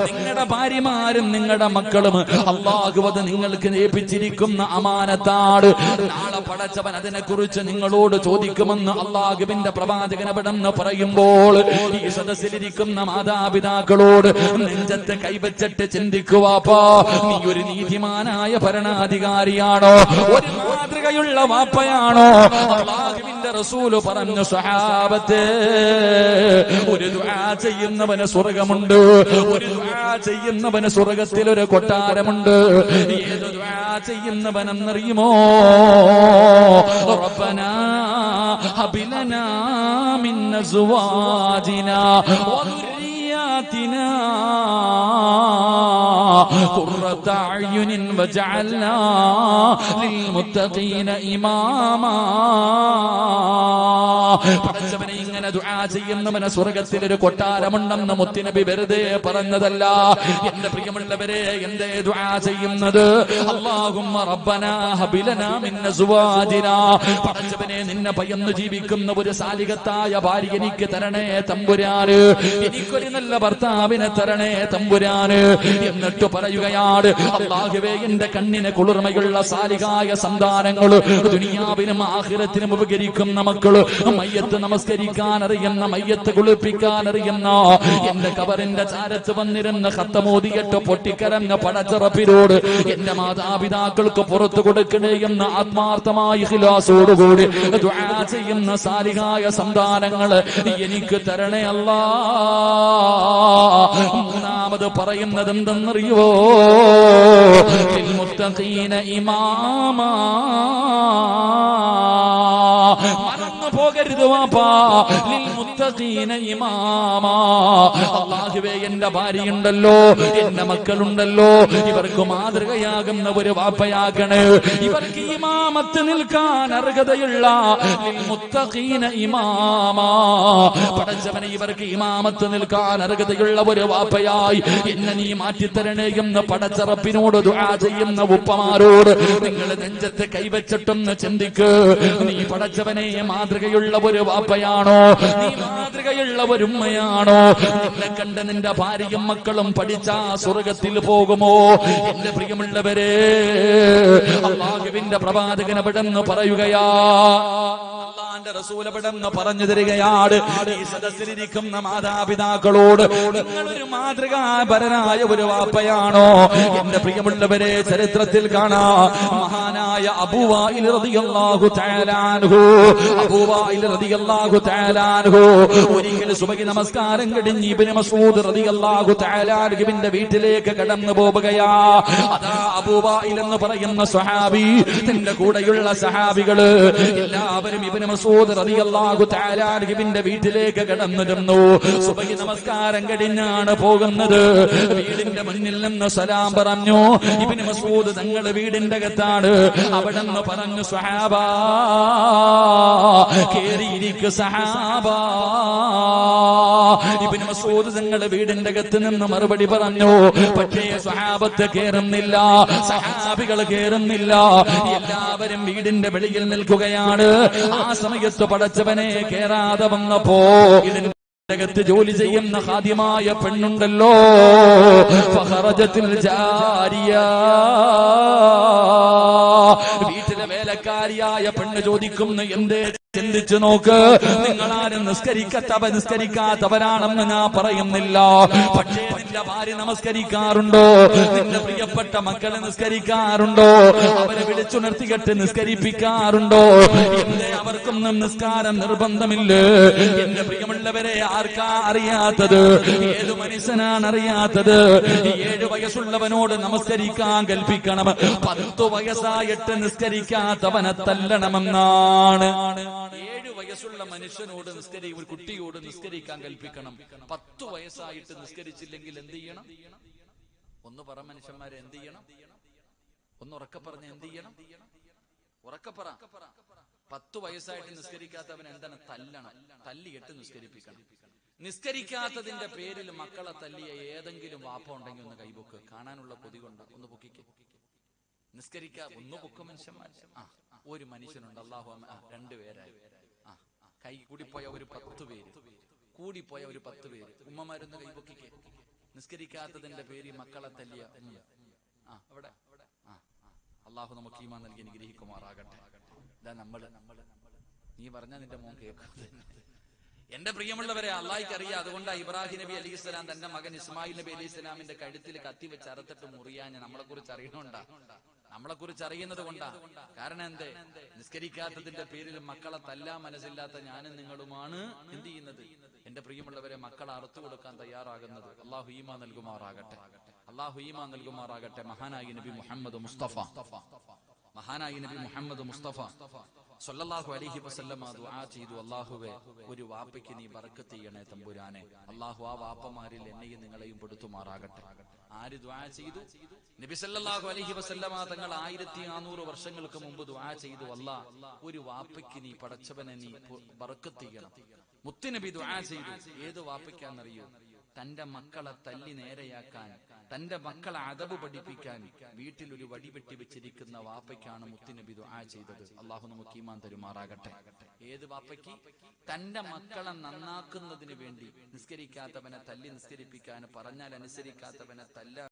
നിങ്ങളുടെ ഭാര്യമാരും നിങ്ങളുടെ മക്കളും അല്ലാഹു അത് നിങ്ങൾക്ക് ഏൽപ്പിച്ചിരിക്കുന്ന അമാനത്താണ്. നാളെ പടച്ചവൻ അതിനെക്കുറിച്ച് നിങ്ങളോട് ചോദിക്കുമെന്ന് അല്ലാഹുവിന്റെ പ്രവാചകൻ അവിടെന്ന് പറയുമ്പോൾ, ഈ സദസ്സിലിരിക്കുന്ന മാതാപിതാക്കളോട് നെഞ്ചത്ത് കൈവച്ചിട്ട് ചിന്തിക്കുവാപ്പാ, നീ ഒരു നീതിമാനായ ഭരണാധികാരിയാണോ? ഒരു മാതൃകയുള്ള വാപ്പയാണോ? അല്ലാഹുവിന്റെ റസൂല് പറഞ്ഞു, സ്വഹാബത്തെ, ഒരു ദുആ ചെയ്യുന്നവന് സ്വർഗമുണ്ട്. ഒരു ദുആ ചെയ്യുന്നവന് സ്വർഗത്തിൽ ഒരു കൊട്ടാരമുണ്ട്. ഏത് ദുആ ചെയ്യുന്നവനെന്നറിയുമോ? റബ്ബനാ ഹബ് ലനാ മിൻ അസ്വാജിനാ വ ദുർരിയ്യാതിനാ ഖുർറത അയ്യുനിൻ വജഅൽനാ ലിൽമുത്തഖീന ഇമാമാ. പടച്ചവനെ ഇങ്ങനെ ദുആ ചെയ്യുന്നവന് സ്വർഗ്ഗത്തിൽ ഒരു കൊട്ടാരമുണ്ടെന്ന് മുത്തുനബി വെറുതെ പറഞ്ഞതല്ല. എന്റെ പ്രിയമുള്ളവരെ, എന്തേ ദുആ ചെയ്യുന്നത്? അല്ലാഹുമ്മ റബ്ബനാ ഹബ് ലനാ മിൻ അസ്വാജിനാ. പടച്ചവനെ, നിന്നെ ഭയന്ന് ജീവിക്കുന്ന ഒരു സാലിഹത്തായ ഭാര്യ എനിക്ക് തരണേ തമ്പുരാന്. എനിക്കൊരു നല്ല ഭർത്താവിനെ തരണേ തമ്പുരാന്. എന്നിട്ട് പറയുകയാണ്, അല്ലാഹുവേ, എന്റെ കണ്ണിന് കുളിർമയുള്ള സാലിഹായ സന്താനങ്ങള്, ദുനിയാവിനും ആഖിറത്തിനും ഉപകരിക്കുന്ന മക്കള്, മയ്യത്ത് നമസ്കരിക്കാൻ അറിയുന്ന, മയ്യത്ത് കുളിപ്പിക്കാൻ അറിയുന്ന, എന്റെ കബറിന്റെ ചാരത്ത് വന്നിരുന്ന ഖത്തമോദിയിട്ട് പൊട്ടിക്കരഞ്ഞ പടച്ചറപ്പിനോട് എന്റെ മാതാപിതാക്കൾക്ക് പുറത്തു കൊടുക്കണേ എന്ന് ആത്മാർത്ഥമായ ഇഖ്ലാസോടുകൂടി ദുആ ചെയ്യുന്ന സാലിഹായ സന്താനങ്ങള് എനിക്ക് തരണേ അല്ലാ. മൂന്നാമത് പറയുന്നത് എന്തെന്നറിയോ? ലിൽ മുത്തഖീന ഇമാമാ. മറന്നു പോകരുത് വാപ്പാ, ലിൽ മുത്തഖീന ഇമാമാ. അല്ലാഹുവേ, എന്റെ ഭാര്യയുണ്ടല്ലോ, എന്റെ മക്കളുണ്ടല്ലോ, ഇവർക്ക് മാതൃകയാകുന്ന ഒരു വാപ്പയാകണേ. ഇവർക്ക് ഇമാമത്ത് നിൽക്കാൻ അർഹതയുള്ള ലിൽ മുത്തഖീന ഇമാമാ. പടച്ചവനെ, ഇവർക്ക് ഇമാമത്ത് നിൽക്കാൻ അർഹതയുള്ള ഒരു വാപ്പയായി എന്നെ നീ മാറ്റിത്തരണേ എന്ന് പടച്ചറപ്പിനോട് ദുആ ചെയ്യുന്ന ഉപ്പമാരോട് നിങ്ങൾ നെഞ്ചത്ത് കൈവച്ചിട്ടൊന്ന് ചിന്തിക്ക്. നീ പടച്ചവനെ മാതൃകയുള്ള ഒരു വാപ്പയാണോ? നീ മാതൃകയുള്ള ഒരു ഉമ്മയാണോ? നിന്നെ കണ്ട് നിന്റെ ഭാര്യയും മക്കളും പഠിച്ച സ്വർഗത്തിൽ പോകുമോ? എന്റെ പ്രിയമുള്ളവരെ, അല്ലാഹുവിന്റെ പ്രവാചകൻ എവിടെന്ന് പറയുകയാ, അല്ലാഹുവിന്റെ റസൂൽ എവിടെന്ന് പറഞ്ഞു തരികയാണ്, ഈ സദസ്സിലിരിക്കുന്ന മാതാപിതാക്കളോട് നിങ്ങളൊരു മാതൃകാപരനായ ഒരു വാപ്പയാണോ? എന്റെ പ്രിയമുള്ളവരെ, ചരിത്രത്തിൽ കാണാം, മഹാനായ അബൂ വാഇൽ റളിയല്ലാഹു തആല അൻഹു, അബൂ വാഇൽ റളിയല്ലാഹു തആല അൻഹു ഒരിക്കൽ സുബഹി നമസ്കാരം കഴിഞ്ഞ് ഇബ്നു മസ്ഊദ് റളിയല്ലാഹു തആല അൻഹുവിന്റെ വീട്ടിലേക്ക് കടന്നു പോവുകയാ. അതാ അബൂ വാഇൽ എന്ന് പറയുന്ന സ്വഹാബി, തന്റെ കൂടെയുള്ള സഹാബികള് എല്ലാവരും ഇബ്നു മസ്ഊദ് റളിയല്ലാഹു തആല അൻഹുവിന്റെ വീട്ടിലേക്ക് കടന്നിരുന്നു. സുബഹി നമസ്കാരം കഴിഞ്ഞാണ് പോകുന്നത്. വീടിന്റെ മുന്നിൽ നിന്ന് സലാം പറഞ്ഞു. ഇബ്നു മസ്ഊദ് തങ്ങൾ വീടിന്റെ അകത്താണ്. അവിടെ നിന്ന് പറഞ്ഞു, സ്വഹാബാ, കേറിയിരിക്കു സഹാബാ. ഇബ്നു മസ്ഊദ് തങ്ങൾ വീടിന്റെ അകത്ത് നിന്ന് മറുപടി പറഞ്ഞു. പക്ഷേ സ്വഹാബത്ത് കേറുന്നില്ല, സഹാബികൾ കേറുന്നില്ല. എല്ലാവരും വീടിന്റെ വെളിയിൽ നിൽക്കുകയാണ്. ആ സമയത്ത് പടച്ചവനെ കേറാതെ വന്നപ്പോ ഇതിന്റെ ത്ത് ജോലി ചെയ്യുന്ന ഖാദിമായ പെണ്ണുണ്ടല്ലോ, ഫഖറജത്തിൽ ജാരിയ, വീട്ടിലെ വേലക്കാരിയായ പെണ്ണ് ചോദിക്കുന്നു, എന്തേ? ചിന്തിച്ചു നോക്ക്, നിങ്ങളാരും നിസ്കരിക്കാത്തവരാണെന്ന് ഞാൻ പറയുന്നില്ല. പക്ഷേ നിന്റെ ഭാര്യ നമസ്കരിക്കാറുണ്ടോ? നിന്റെ പ്രിയപ്പെട്ട മക്കളെ നിസ്കരിക്കാറുണ്ടോ? അവരെ വിളിച്ചുണർത്തികെട്ട് നിസ്കരിപ്പിക്കാറുണ്ടോ? എന്തേ അവർക്കൊന്നും നിസ്കാരം നിർബന്ധമില്ല? എന്റെ പ്രിയമുള്ളവരെ, ആർക്കാ അറിയാത്തത്? ഏതു മനുഷ്യനാണ് അറിയാത്തത്? 7 വയസ്സുള്ളവനോട് നമസ്കരിക്കാൻ കൽപ്പിക്കണം, 10 വയസ്സായിട്ട് നിസ്കരിക്കാത്തവനെ തല്ലണമെന്നാണ്. 7 വയസ്സുള്ള മനുഷ്യനോട് ഒരു കുട്ടിയോട് നിസ്കരിക്കാൻ കൽപ്പിക്കണം. 10 വയസ്സായിട്ട് നിസ്കരിച്ചില്ലെങ്കിൽ എന്ത് ചെയ്യണം? ഒന്ന് പറ മനുഷ്യന്മാരെ, എന്ത് ചെയ്യണം? ഒന്ന് ഉറക്കെ പറഞ്ഞ എന്ത് ചെയ്യണം? ഉറക്കെ പറ. 10 വയസ്സായിട്ട് നിസ്കരിക്കാത്തവൻ എന്താണ്? തല്ലണം. തല്ലിയിട്ട് നിസ്കരിപ്പിക്കണം. നിസ്കരിക്കാത്തതിന്റെ പേരിൽ മക്കളെ തല്ലിയ ഏതെങ്കിലും വാപ്പ ഉണ്ടെങ്കിൽ ഒന്ന് കൈബുക്ക്. കാണാനുള്ള കൊതി കൊണ്ട് ഒന്ന് പൊക്കിക്ക്. ഒന്ന് പൊക്കും മനുഷ്യന്മാർ. ഒരു മനുഷ്യനുണ്ട്, അല്ലാഹു 2 പേരായി. കൈ കൂടിപ്പോയ ഒരു 10 പേര്, കൂടിപ്പോയ ഒരു 10 പേര്. ഉമ്മമാരൊന്ന് കൈപൊക്കിക്ക്. നിസ്കരിക്കാത്തതിന്റെ പേരിൽ മക്കളെ തല്ലിയ അവിടെ. അല്ലാഹു നമുക്ക് ഈമാൻ നൽകി അനുഗ്രഹിക്കുമാറാകട്ടെ. ഇതാ നമ്മള് നീ പറഞ്ഞ നിന്റെ മോൻ കേൾക്കാതെ. എന്റെ പ്രിയമുള്ളവരെ, അള്ളാഹിക്ക് അറിയാം. അതുകൊണ്ടാ ഇബ്രാഹിം നബി അലൈഹി സ്വലാം തന്റെ മകൻ ഇസ്മായിൽ നബി അലൈഹി സ്വലാമിന്റെ കഴുത്തിൽ കത്തി വെച്ച് അറുത്തിട്ട് മുറിയാഞ്ഞ് നമ്മളെ കുറിച്ച് അറിയണോണ്ടാ, നമ്മളെ കുറിച്ച് അറിയുന്നത് കൊണ്ടാ. കാരണം എന്തേ? നിസ്കരിക്കാത്തതിന്റെ പേരിൽ മക്കളെ തല്ലാ മനസ്സില്ലാത്ത ഞാനും നിങ്ങളുമാണ് എന്ത് ചെയ്യുന്നത്? എന്റെ പ്രിയമുള്ളവരെ, മക്കളെ അറുത്തു കൊടുക്കാൻ തയ്യാറാകുന്നത്. അള്ളാഹു ഈമാൻ നൽകുമാറാകട്ടെ. അള്ളാഹു ഈമാൻ നൽകുമാറാകട്ടെ. മഹാനായി നബി മുഹമ്മദ് മുസ്തഫ സല്ലല്ലാഹു അലൈഹി വസല്ലമ ദുആ ചെയ്തു, അല്ലാഹുവേ, ഒരു വാപ്പയ്ക്ക് നീ ബർക്കത്ത് ചെയ്യണേ തമ്പുരാനെ. അല്ലാഹു ആ വാപ്പമാരിൽ എന്നെയും നിങ്ങളെയും പെടുത്തുമാറാകട്ടെ. ആര് ദുആ ചെയ്തു? നബി സല്ലല്ലാഹു അലൈഹി വസല്ലമ തങ്ങൾ 1400 വർഷങ്ങൾക്ക് മുമ്പ് ദുആ ചെയ്തു, അല്ലാഹ് ഒരു വാപ്പയ്ക്ക് നീ പടച്ചവനെ നീ ബർക്കത്ത് ചെയ്യണം. മുത്തുനബി ദുആ ചെയ്തു. ഏത് വാപ്പയ്ക്കാന്നറിയോ? തന്റെ മക്കളെ തല്ലി നേരെയാക്കാൻ, തന്റെ മക്കളെ അദബ് പഠിപ്പിക്കാൻ വീട്ടിൽ ഒരു വടി വെട്ടി വെച്ചിരിക്കുന്ന വാപ്പയ്ക്കാണ് മുത്തുനബി ദുആ ചെയ്തത്. അള്ളാഹു നമുക്ക് ഈമാൻ തരുമാറാകട്ടെ. ഏത് വാപ്പയ്ക്ക്? തന്റെ മക്കളെ നന്നാക്കുന്നതിന് വേണ്ടി നിസ്കരിക്കാത്തവനെ തല്ലി നിസ്കരിപ്പിക്കാൻ, പറഞ്ഞാൽ അനുസരിക്കാത്തവനെ തല്ല